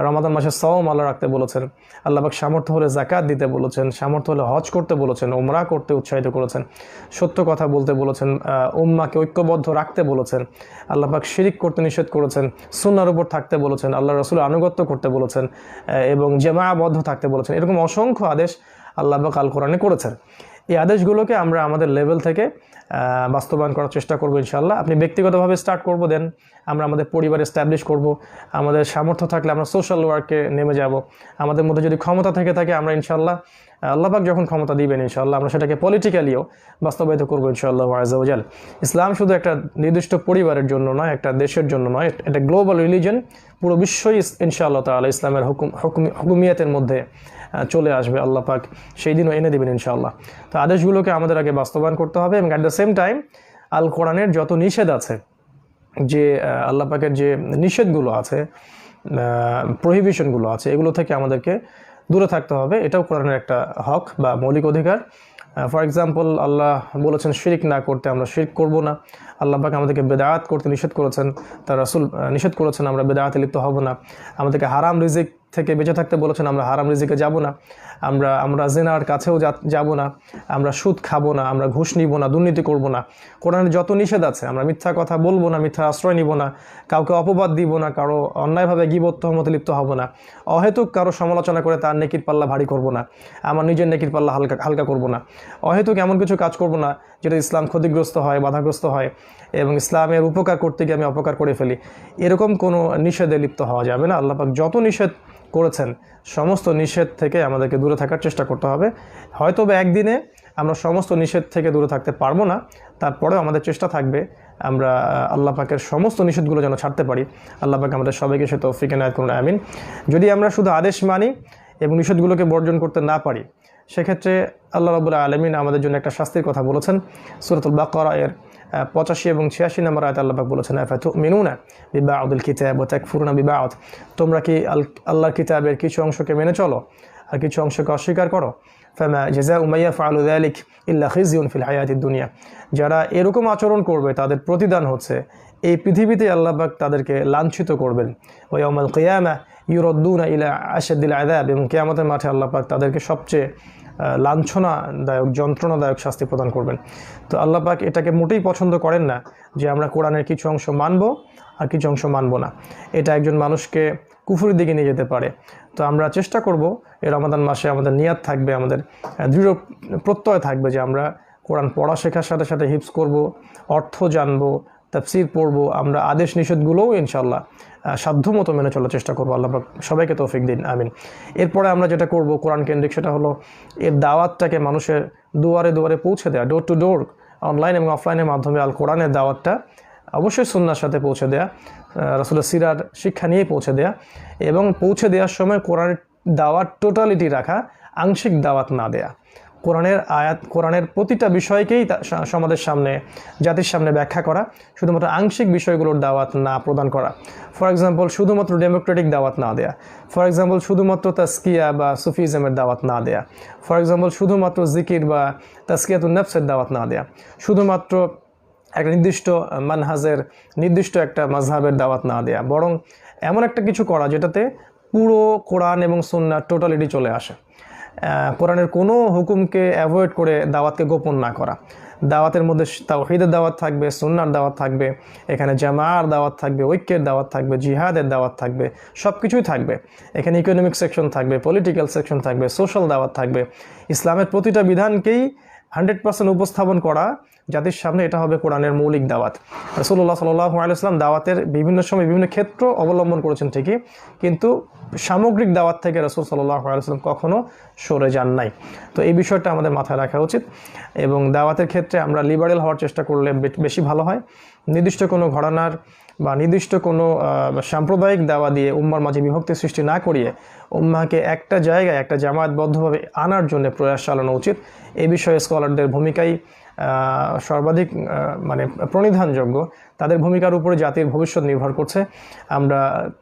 রমাদান মাসে সওম আল্লাহ রাখতে বলেছেন, আল্লাহ পাক সামর্থ্য হলে যাকাত দিতে বলেছেন, সামর্থ্য হলে হজ করতে বলেছেন, উমরা করতে উৎসাহিত করেছেন, সত্য কথা বলতে বলেছেন, উম্মাকে ঐক্যবদ্ধ রাখতে বলেছেন, আল্লাহ পাক শিরিক করতে নিষেধ করেছেন, সুন্নাহর উপর থাকতে বলেছেন, আল্লাহ রাসূলের আনুগত্য করতে বলেছেন এবং জামাআবদ্ধ থাকতে বলেছেন। এরকম অসংখ্য আদেশ আল্লাহ পাক আল কোরআনে করেছেন। এই আদেশগুলোকে আমরা আমাদের লেভেল থেকে বাস্তবায়ন করার চেষ্টা করবো ইনশাআল্লাহ। আপনি ব্যক্তিগতভাবে স্টার্ট করবো, দেন আমরা আমাদের পরিবার এস্টাবলিশ করব। আমাদের সামর্থ্য থাকলে আমরা সোশ্যাল ওয়ার্কে নেমে যাব। আমাদের মধ্যে যদি ক্ষমতা থেকে থাকে আমরা ইনশাআল্লাহ আল্লাহ পাক যখন ক্ষমতা দিবেন ইনশাআল্লাহ আমরা সেটাকে পলিটিক্যালিও বাস্তবায়িত করবো ইনশাআল্লাহ আযজা ওয়া জাল। ইসলাম শুধু একটা নির্দিষ্ট পরিবারের জন্য নয়, একটা দেশের জন্য নয়, এটা গ্লোবাল রিলিজন, পুরো বিশ্বই ইনশাআল্লাহ তাআলা ইসলামের হুকুমিয়াতের মধ্যে চলে আসবে। আল্লাহ পাক সেই দিনও এনে দেবেন ইনশাআল্লাহ। তো আদেশগুলোকে আমাদের আগে বাস্তবায়ন করতে হবে এবং অ্যাট দ্য সেম টাইম আল কোরআনের যত নিষেধ আছে, যে আল্লাহ পাকের যে নিষেধগুলো আছে, প্রহিবিশনগুলো আছে, এগুলো থেকে আমাদেরকে দূরে থাকতে হবে। এটাও কোরআনের একটা হক বা মৌলিক অধিকার। ফর এক্সাম্পল আল্লাহ বলেছেন শিরক না করতে, আমরা শিরক করব না। আল্লাহ পাক আমাদেরকে বেদাত করতে নিষেধ করেছেন, তার রাসূল নিষেধ করেছেন, আমরা বেদাতে লিপ্ত হব না। আমাদেরকে হারাম রিজিক থেকে বেঁচে থাকতে বলেছেন, আমরা হারাম রিজিকে যাব না। আমরা জিনার কাছেও যাব না, আমরা সুদ খাবো না, আমরা ঘুষ নিব না, দুর্নীতি করব না। কোরআনের যত নিষেধ আছে, আমরা মিথ্যা কথা বলবো না, মিথ্যা আশ্রয় নিব না, কাউকে অপবাদ দিব না, কারো অন্যায়ভাবে গীবত তহমতে লিপ্ত হব না, অহেতুক কারো সমালোচনা করে তার নেকির পাল্লা ভারী করব না, আমার নিজের নেকির পাল্লা হালকা করব না, অহেতুক এমন কিছু কাজ করব না যেটা ইসলাম ক্ষতিগ্রস্ত হয়, বাধাগ্রস্ত হয় এবং ইসলামের উপকার করতে গিয়ে আমি অপকার করে ফেলি। এরকম কোনো নিষেধে লিপ্ত হওয়া যাবে না। আল্লাহ পাক যত নিষেধ করেছেন সমস্ত নিষেধ থেকে আমাদেরকে দূরে থাকার চেষ্টা করতে হবে। হয়তো বা একদিনে আমরা সমস্ত নিষেধ থেকে দূরে থাকতে পারবো না, তারপরেও আমাদের চেষ্টা থাকবে আমরা আল্লাহ পাকের সমস্ত নিষেধগুলো যেন ছাড়তে পারি। আল্লাহ পাক আমাদের সবাইকে সে তৌফিক এনায়েত করুন, আমিন। যদি আমরা শুধু আদেশ মানি এবং নিষেধগুলোকে বর্জন করতে না পারি, সেক্ষেত্রে আল্লাহ রাব্বুল আলামিন আমাদের জন্য একটা শাস্তির কথা বলেছেন। সূরাতুল বাকারা এর 85 এবং 86 নম্বর আয়াতে আল্লাহ পাক বলেছেন, আফাতুমিনুনা বিবা'দিল কিতাব ওয়া তাকফুরুনা বিবা'দ, তোমরা কি আল্লাহর কিতাবের কিছু অংশকে মেনে চলো আর কিছু অংশকে অস্বীকার করো। ফামা জাযাউ মান ইয়াফআলু যালিক ইল্লা খিজিউন ফিল হায়াতিদ দুনিয়া, যারা এরকম আচরণ করবে তাদের প্রতিদান হচ্ছে এই পৃথিবীতে আল্লাহ পাক তাদেরকে লাঞ্ছিত করবেন। ওয়া ইয়াউমাল কিয়ামা ইউরাদ্দুনা ইলা আশাদ্দিল আযাব, এবং কিয়ামতের মাঠে আল্লাহ পাক তাদেরকে সবচেয়ে লাঞ্ছনাদায়ক, যন্ত্রণাদায়ক শাস্তি প্রদান করবেন। তো আল্লাহ পাক এটাকে মোটেই পছন্দ করেন না যে আমরা কোরআনের কিছু অংশ মানব আর কিছু অংশ মানব না। এটা একজন মানুষকে কুফরের দিকে নিয়ে যেতে পারে। তো আমরা চেষ্টা করব এই রমাদান মাসে আমাদের নিয়াত থাকবে, আমাদের দৃঢ় প্রত্যয় থাকবে যে আমরা কোরআন পড়া শেখার সাথে সাথে হিফজ করব, অর্থ জানবো, তাফসীর পড়বো, আমরা আদেশ নিষেধগুলোও ইনশাআল্লাহ সাধ্যমতো মেনে চলার চেষ্টা করবো। আল্লাহ পাক সবাইকে তৌফিক দিন, আমিন। এরপরে আমরা যেটা করব কোরআন কেন্দ্রিক, সেটা হলো এর দাওয়াতটাকে মানুষের দুয়ারে দুয়ারে পৌঁছে দেওয়া, ডোর টু ডোর, অনলাইন এবং অফলাইনের মাধ্যমে আল কোরআনের দাওয়াতটা অবশ্যই সুন্নাহর সাথে পৌঁছে দেয়া, রাসূলের সিরার শিক্ষা নিয়ে পৌঁছে দেয়া, এবং পৌঁছে দেওয়ার সময় কোরআনের দাওয়াত টোটালিটি রাখা, আংশিক দাওয়াত না দেয়া। কোরআনের আয়াত, কোরআনের প্রতিটা বিষয়কেই সমাজের সামনে, জাতির সামনে ব্যাখ্যা করা, শুধুমাত্র আংশিক বিষয়গুলোর দাওয়াত না প্রদান করা। ফর এক্সাম্পল শুধুমাত্র ডেমোক্রেটিক দাওয়াত না দেয়া, ফর এক্সাম্পল শুধুমাত্র তাসকিয়া বা সুফিজমের দাওয়াত না দেয়া, ফর এক্সাম্পল শুধুমাত্র জিকির বা তাসকিয়াতুন নফসের দাওয়াত না দেয়া, শুধুমাত্র একটা নির্দিষ্ট মানহাজের, নির্দিষ্ট একটা মাযহাবের দাওয়াত না দেয়া, বরং এমন একটা কিছু করা যেটাতে পুরো কোরআন এবং সুন্নাহ টোটালিটি চলে আসে। কোরআনের কোনো হুকুমকে অ্যাভয়েড করে দাওয়াতকে গোপন না করা। দাওয়াতের মধ্যে তাওহীদের দাওয়াত থাকবে, সুন্নাহর দাওয়াত থাকবে, এখানে জামাআর দাওয়াত থাকবে, ঐক্যের দাওয়াত থাকবে, জিহাদের দাওয়াত থাকবে, সব কিছুই থাকবে। এখানে ইকোনমিক সেকশন থাকবে, পলিটিক্যাল সেকশন থাকবে, সোশ্যাল দাওয়াত থাকবে। ইসলামের প্রতিটা বিধানকেই 100% উপস্থাপন করা জাতির সামনে, এটা হবে কোরআনের মৌলিক দাওয়াত। রাসূলুল্লাহ সাল্লাল্লাহু আলাইহি ওয়াসাল্লাম দাওয়াতের বিভিন্ন সময় বিভিন্ন ক্ষেত্র অবলম্বন করেছেন ঠিকই, কিন্তু সামগ্রিক দাওয়াত থেকে রাসূল সাল্লাল্লাহু আলাইহি ওয়াসাল্লাম কখনো সরে যান নাই। তো এই বিষয়টা আমাদের মাথায় রাখা উচিত, এবং দাওয়াতের ক্ষেত্রে আমরা লিবারেল হওয়ার চেষ্টা করলে বেশি ভালো হয়। নির্দিষ্ট কোনো ঘরানার বা নির্দিষ্ট কোনো সাম্প্রদায়িক দাওয়া দিয়ে উম্মার মাঝে বিভক্তি সৃষ্টি না করিয়ে উম্মাকে একটা জায়গায়, একটা জামায়াতবদ্ধভাবে আনার জন্য প্রয়াস চালানো উচিত। এই বিষয়ে স্কলারদের ভূমিকাই সর্বাধিক মানে প্রণিধানযোগ্য। তাদের ভূমিকার উপরে জাতির ভবিষ্যৎ নির্ভর করছে। আমরা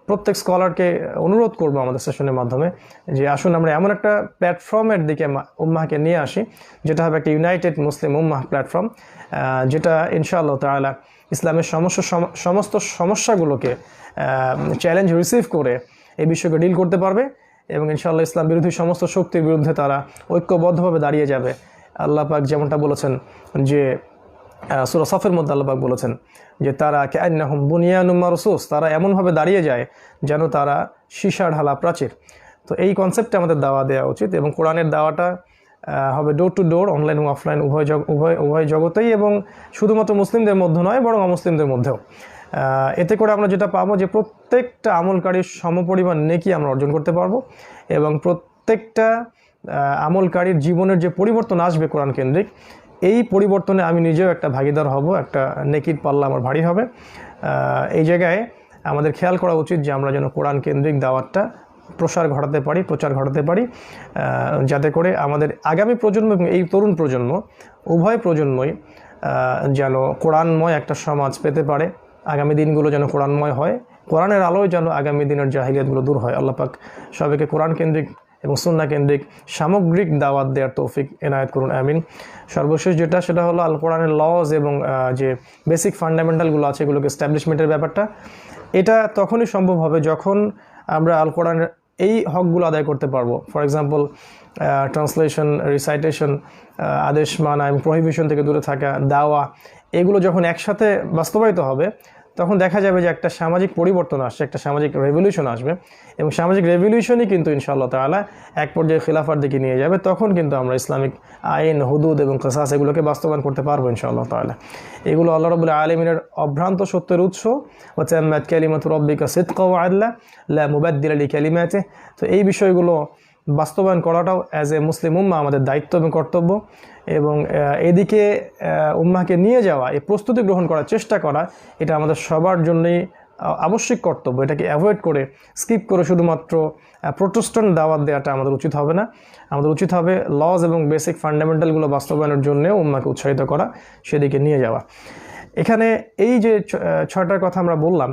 প্রত্যেক স্কলারকে অনুরোধ করব আমাদের সেশনের মাধ্যমে যে আসুন আমরা এমন একটা প্ল্যাটফর্মের দিকে উম্মাহকে নিয়ে আসি, যেটা হবে একটা ইউনাইটেড মুসলিম উম্মাহ প্ল্যাটফর্ম, যেটা ইনশাআল্লাহ তাআলা ইসলামের সমস্ত সমস্যাগুলোকে চ্যালেঞ্জ রিসিভ করে এই বিষয়কে ডিল করতে পারবে, এবং ইনশাআল্লাহ ইসলাম বিরোধী সমস্ত শক্তির বিরুদ্ধে তারা ঐক্যবদ্ধভাবে দাঁড়িয়ে যাবে। আল্লাহ পাক যেমনটা বলেছেন যে সূরা সফের মধ্যে আল্লাহ পাক বলেছেন যে তারা কান্নাহুম বুনিয়ানুম মারসুস, তারা এমনভাবে দাঁড়িয়ে যায় যেন তারা সীসা ঢালা প্রাচীর। তো এই কনসেপ্টে আমাদের দাওয়া দেওয়া উচিত, এবং কোরআনের দাওয়াটা হবে ডোর টু ডোর, অনলাইন এবং অফলাইন উভয় জগতেই, এবং শুধুমাত্র মুসলিমদের মধ্যে নয় বরং অমুসলিমদের মধ্যেও। এতে করে আমরা যেটা পাবো যে প্রত্যেকটা আমলকারীর সমপরিমাণ নেকি আমরা অর্জন করতে পারবো, এবং প্রত্যেকটা আমলকারীর জীবনের যে পরিবর্তন আসবে কোরআন কেন্দ্রিক, এই পরিবর্তনে আমি নিজেও একটা ভাগিদার হব, একটা নেকির পাল্লা আমার ভারী হবে। এই জায়গায় আমাদের খেয়াল করা উচিত যে আমরা যেন কোরআন কেন্দ্রিক দাওয়াতটা প্রচার ঘটাতে পারি, যাতে করে আমাদের আগামী প্রজন্ম এবং এই তরুণ প্রজন্ম, উভয় প্রজন্মই যেন কোরআনময় একটা সমাজ পেতে পারে। আগামী দিনগুলো যেন কোরআনময় হয়, কোরআনের আলোয় যেন আগামী দিনের জাহিলিয়াতগুলো দূর হয়। আল্লাহ পাক সবাইকে কোরআন কেন্দ্রিক এবং সুন্নাহ কেন্দ্রিক সামগ্রিক দাওয়াত দেওয়ার তৌফিক এনায়েত করুন, আমিন। সর্বশেষ সেটা হলো আল কোরআনের লজ এবং যে বেসিক ফান্ডামেন্টালগুলো আছে এগুলোকে এস্টাবলিশমেন্টের ব্যাপারটা। এটা তখনই সম্ভব হবে যখন আমরা আল কোরআনের এই হকগুলো আদায় করতে পারবো। ফর এক্সাম্পল ট্রান্সলেশন, রিসাইটেশন, আদেশ মানা এবং প্রহিবিশন থেকে দূরে থাকা, দাওয়া, এগুলো যখন একসাথে বাস্তবায়িত হবে তখন দেখা যাবে যে একটা সামাজিক পরিবর্তন আসছে, একটা সামাজিক রেভলিউশন আসবে, এবং সামাজিক রেভলিউশনই কিন্তু ইনশাআল্লাহ তাআলা এক পর্যায়ে খিলাফার দিকে নিয়ে যাবে। তখন কিন্তু আমরা ইসলামিক আইন, হুদুদ এবং কিসাস এগুলোকে বাস্তবায়ন করতে পারবো ইনশাআল্লাহ তাআলা। এগুলো আল্লাহ রাব্বুল আলামিনের অভ্রান্ত সত্যের উৎস। ওয়া তাম্মাত কালিমাতু রাব্বিকা সিদকাও ওয়া আদলা লা মুবাদদিলা লিকালিমাতিহি। তো এই বিষয়গুলো বাস্তবায়ন করাটাও অ্যাজ এ মুসলিম উম্মাহ আমাদের দায়িত্ব এবং কর্তব্য, এবং এদিকে উম্মাহকে নিয়ে যাওয়া, এই প্রস্তুতি গ্রহণ করার চেষ্টা করা, এটা আমাদের সবার জন্যই আবশ্যিক কর্তব্য। এটাকে অ্যাভয়েড করে, স্কিপ করে শুধুমাত্র প্রোটেস্ট্যান্ট দাওয়াত দেওয়াটা আমাদের উচিত হবে না। আমাদের উচিত হবে লজ এবং বেসিক ফান্ডামেন্টালগুলো বাস্তবায়নের জন্যেও উম্মাহকে উৎসাহিত করা, সেদিকে নিয়ে যাওয়া। এখানে এই যে 6টার কথা আমরা বললাম,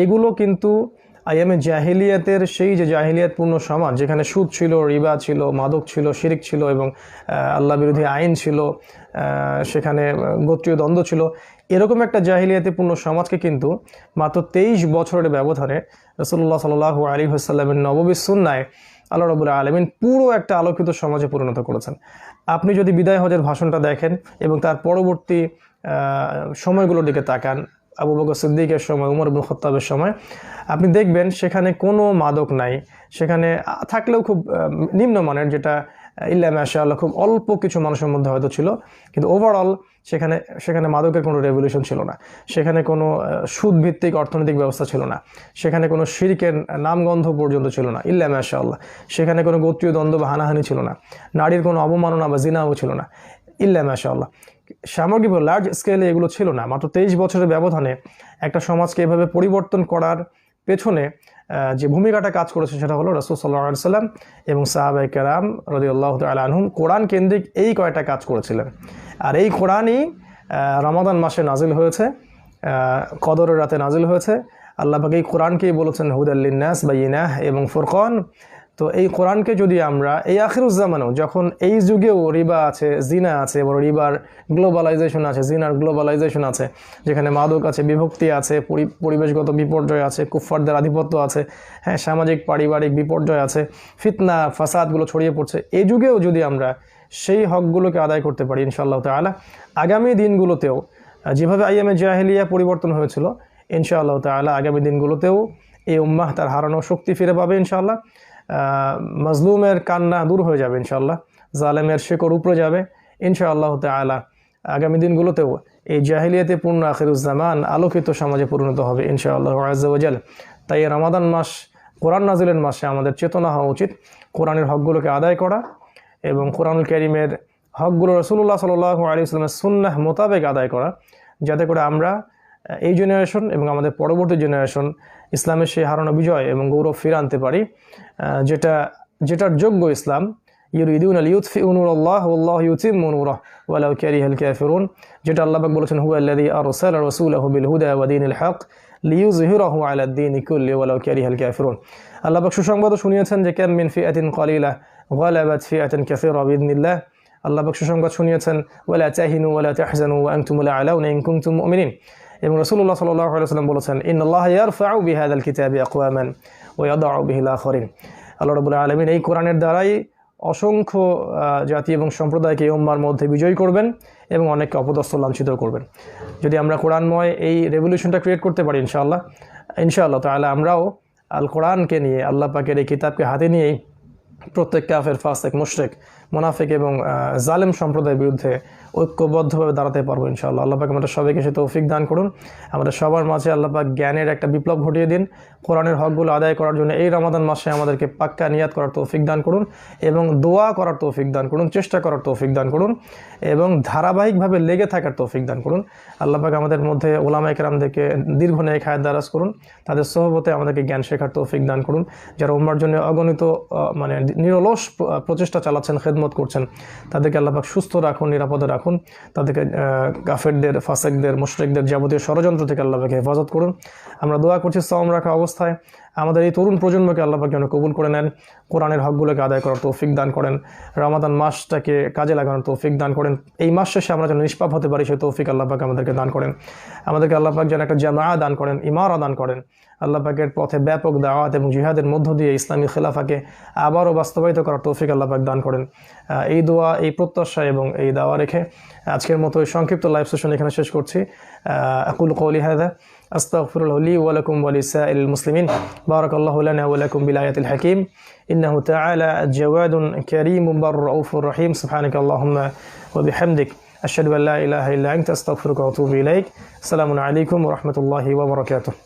এগুলো কিন্তু আইয়ামে জাহিলিয়াতের সেই যে জাহিলিয়াতপূর্ণ সমাজ, যেখানে সুদ ছিল, রিবা ছিল, মাদক ছিল, শিরিক ছিল এবং আল্লাহ বিরোধী আইন ছিল, সেখানে গোত্রীয় দ্বন্দ্ব ছিল, এরকম একটা জাহিলিয়াতিপূর্ণ সমাজকে কিন্তু মাত্র 23 বছরের ব্যবধানে রাসূলুল্লাহ সাল্লাল্লাহু আলাইহি ওয়াসাল্লামের নববী সুন্নায় আল্লাহ রাব্বুল আলামিন পুরো একটা আলোকিত সমাজে পরিণত করেছেন। আপনি যদি বিদায় হজের ভাষণটা দেখেন এবং তার পরবর্তী সময়গুলোর দিকে তাকান, আবু বকর সিদ্দিকের সময়, উমর ইবনে খাত্তাবের সময়, আপনি দেখবেন সেখানে কোনো মাদক নাই, সেখানে থাকলেও খুব নিম্নমানের, যেটা ইল্লা মাশাআল্লাহ খুব অল্প কিছু মানুষের মধ্যে হয়তো ছিল, কিন্তু ওভারঅল সেখানে মাদকের কোনো রেভলিউশন ছিল না, সেখানে কোনো সুদভিত্তিক অর্থনৈতিক ব্যবস্থা ছিল না, সেখানে কোনো শিরকের নামগন্ধ পর্যন্ত ছিল না, ইল্লা মাশাআল্লাহ, সেখানে কোনো গোত্রীয় দ্বন্দ্ব বা হানাহানি ছিল না, নারীর কোনো অবমাননা বা জিনাও ছিল না, ইল্লা মাশাআল্লাহ। সামগ্রিক লার্জ স্কেলে এগুলো ছিল না। মাত্র 23 বছরের ব্যবধানে একটা সমাজকে এভাবে পরিবর্তন করার পেছনে যে ভূমিকাটা কাজ করেছে সেটা হলো রাসূল সাল্লাল্লাহু আলাইহি ওয়াসাল্লাম এবং সাহাবায়ে কেরাম রাদিয়াল্লাহু তাআলা আনহুম কোরআন কেন্দ্রিক এই কয়টা কাজ করেছিলেন। আর এই কোরআনই রমাদান মাসে নাজিল হয়েছে, কদরের রাতে নাজিল হয়েছে। আল্লাহ পাক এই কোরআনকেই বলেছেন হুদাল লিন্নাস বায়িনাহ এবং ফুরকান। তো এই কোরআনকে যদি আমরা এই আখিরুজ্জামানেও, যখন এই যুগেও রিবা আছে, জিনা আছে, এবং রিবার গ্লোবালাইজেশন আছে, জিনার গ্লোবালাইজেশন আছে, যেখানে মাদক আছে, বিভক্তি আছে, পরিবেশগত বিপর্যয় আছে, কুফফারদের আধিপত্য আছে, হ্যাঁ, সামাজিক পারিবারিক বিপর্যয় আছে, ফিতনা ফাসাদগুলো ছড়িয়ে পড়ছে, এই যুগেও যদি আমরা সেই হকগুলোকে আদায় করতে পারি ইনশাআল্লাহ তাআলা, আগামী দিনগুলোতেও যেভাবে আইয়ামে জাহিলিয়া পরিবর্তন হয়েছিল, ইনশাআল্লাহ তাআলা আগামী দিনগুলোতেও এই উম্মাহ তার হারানো শক্তি ফিরে পাবে ইনশাআল্লাহ। মাজলুমের কান্না দূর হয়ে যাবে ইনশাআল্লাহ, জালেমের শেকড় উপরে যাবে ইনশাআল্লাহ তাআলা। আগামী দিনগুলোতেও এই জাহিলিয়াতে পূর্ণ আখিরুজ্জামান আলোকিত সমাজে পরিণত হবে ইনশাআল্লাহ আযজা ওয়া জাল। তাই রমাদান মাস, কোরআন নাজিলের মাসে আমাদের চেতনা হওয়া উচিত কোরআনের হকগুলোকে আদায় করা এবং কোরআনুল কারীমের হকগুলো রাসূলুল্লাহ সাল্লাল্লাহু আলাইহি ওয়াসাল্লামের সুন্নাহ মোতাবেক আদায় করা, যাতে করে আমরা এই জেনারেশন এবং আমাদের পরবর্তী জেনারেশন ইসলামের সেই হারানো বিজয় এবং গৌরব ফিরে আনতে পারি, যেটার যোগ্য ইসলাম। ইউরিদুনা লিইউতফিউ নূরাল্লাহ ওয়াল্লাহু ইউতিম্মু নূরাহু ওয়ালাউ কারিহাল কাফিরুন, যেটা আল্লাহ পাক বলেছেন হুয়াল্লাযী আরসালা রাসূলাহু বিল হুদা ওয়া দীনিল হক লিইয়ুযহিরাহু আলা দ্দীনি কুল্লি ওয়ালাউ কারিহাল কাফিরুন। আল্লাহ পাক সুসংবাদও শুনিয়েছেন যে কাম মিন ফিআতিন কালিলা গালাবাত ফিআতান কাসীরা বিইذنিল্লাহ। আল্লাহ পাক সুসংবাদ শুনিয়েছেন ওয়ালা তাহিনু ওয়ালা তাহজানু ওয়া আনতুমুল আ'লাউনা ইন কুনতুম মুমিনিন। এবং রাসূলুল্লাহ সাল্লাল্লাহু আলাইহি ওয়াসাল্লাম বলেছেন ইন্নাল্লাহা ইয়ারফাউ বিহাযাল কিতাবি আকওয়ামান ওয়া ইয়াদউ বিহিল আখারিন। আল্লাহ রাব্বুল আলামিন এই কোরআনের দ্বারাই অসংখ্য জাতি এবং সম্প্রদায়কে এই উম্মার মধ্যে বিজয়ী করবেন এবং অনেককে অপদস্থ লাঞ্ছিত করবেন। যদি আমরা কোরআনময় এই রেভলিউশনটা ক্রিয়েট করতে পারি ইনশাআল্লাহ তাআলা আমরাও আল কোরআনকে নিয়ে, আল্লাহ পাকের এই কিতাবকে হাতে নিয়েই প্রত্যেক কাফের, ফাসেক, মুশরিক, মুনাফিক এবং জালেম সম্প্রদায়ের বিরুদ্ধে ঐক্যবদ্ধভাবে দাঁড়াতে পারবো ইনশাআল্লাহ। আল্লাহ পাক আমাদের সবাইকে সে তৌফিক দান করুন। আমাদের সবার মাঝে আল্লাহ পাক জ্ঞানের একটা বিপ্লব ঘটিয়ে দিন। কোরআনের হকগুলো আদায় করার জন্য এই রমাদান মাসে আমাদেরকে পাক্কা নিয়াত করার তৌফিক দান করুন এবং দোয়া করার তৌফিক দান করুন, চেষ্টা করার তৌফিক দান করুন এবং ধারাবাহিকভাবে লেগে থাকার তৌফিক দান করুন। আল্লাহ পাক আমাদের মধ্যে ওলামায়ে কেরামদেরকে দীর্ঘ নেক হায়াত দারাজ করুন, তাদের সোহবতে আমাদেরকে জ্ঞান শেখার তৌফিক দান করুন। যারা উম্মার জন্য অগণিত মানে নিরলস প্রচেষ্টা চালাচ্ছেন, খেদমত করছেন, তাদেরকে আল্লাহ পাক সুস্থ রাখুন, নিরাপদে রাখুন। তাদেরকে কাফেরদের, ফাসেকদের, মুশরিকদের যাবতীয় ষড়যন্ত্র থেকে আল্লাহ পাক হেফাজত করুন। আমরা দোয়া করছি সাওম রাখা অবস্থায় আমাদের এই তরুণ প্রজন্মকে আল্লাহ পাক যেন কবুল করে নেন, কোরআনের হকগুলোকে আদায় করার তৌফিক দান করেন, রমাদান মাসটাকে কাজে লাগানোর তৌফিক দান করেন। এই মাস শেষে আমরা যেন নিষ্পাপ হতে পারি সেই তৌফিক আল্লাহ পাক আমাদেরকে দান করেন। আমাদেরকে আল্লাহ পাক যেন একটা জামাআ দান করেন, ইমারা দান করেন। আল্লাহ পাকের পথে ব্যাপক দাওয়াত এবং জিহাদের মধ্য দিয়ে ইসলামী খেলাফাকে আবারও বাস্তবায়িত করার তৌফিক আল্লাহ পাক দান করেন। এই দোয়া, এই প্রত্যাশা এবং এই দাওয়া রেখে আজকের মতো এই সংক্ষিপ্ত লাইভ সেশন এখানে শেষ করছি। আকুলু কওলি হাযা আস্তাগফিরুল্লাহ লি ওয়া লাকুম ওয়া লিসাইরিল মুসলিমিন। বারাকাল্লাহু লানা ওয়া লাকুম বিল আয়াতিল হাকীম। ইন্নাহু তাআলা জাওয়াদুন কারীমুন রাউফুর রহিম। সুবহানাকাল্লাহুম্মা ওয়া বিহামদিক আশহাদু আল্লা ইলাহা ইল্লা আনতা আস্তাগফিরুকা ওয়া আতুবু ইলাইক। আসসালামু আলাইকুম ওয়া রাহমাতুল্লাহি ওয়া বারাকাতুহু।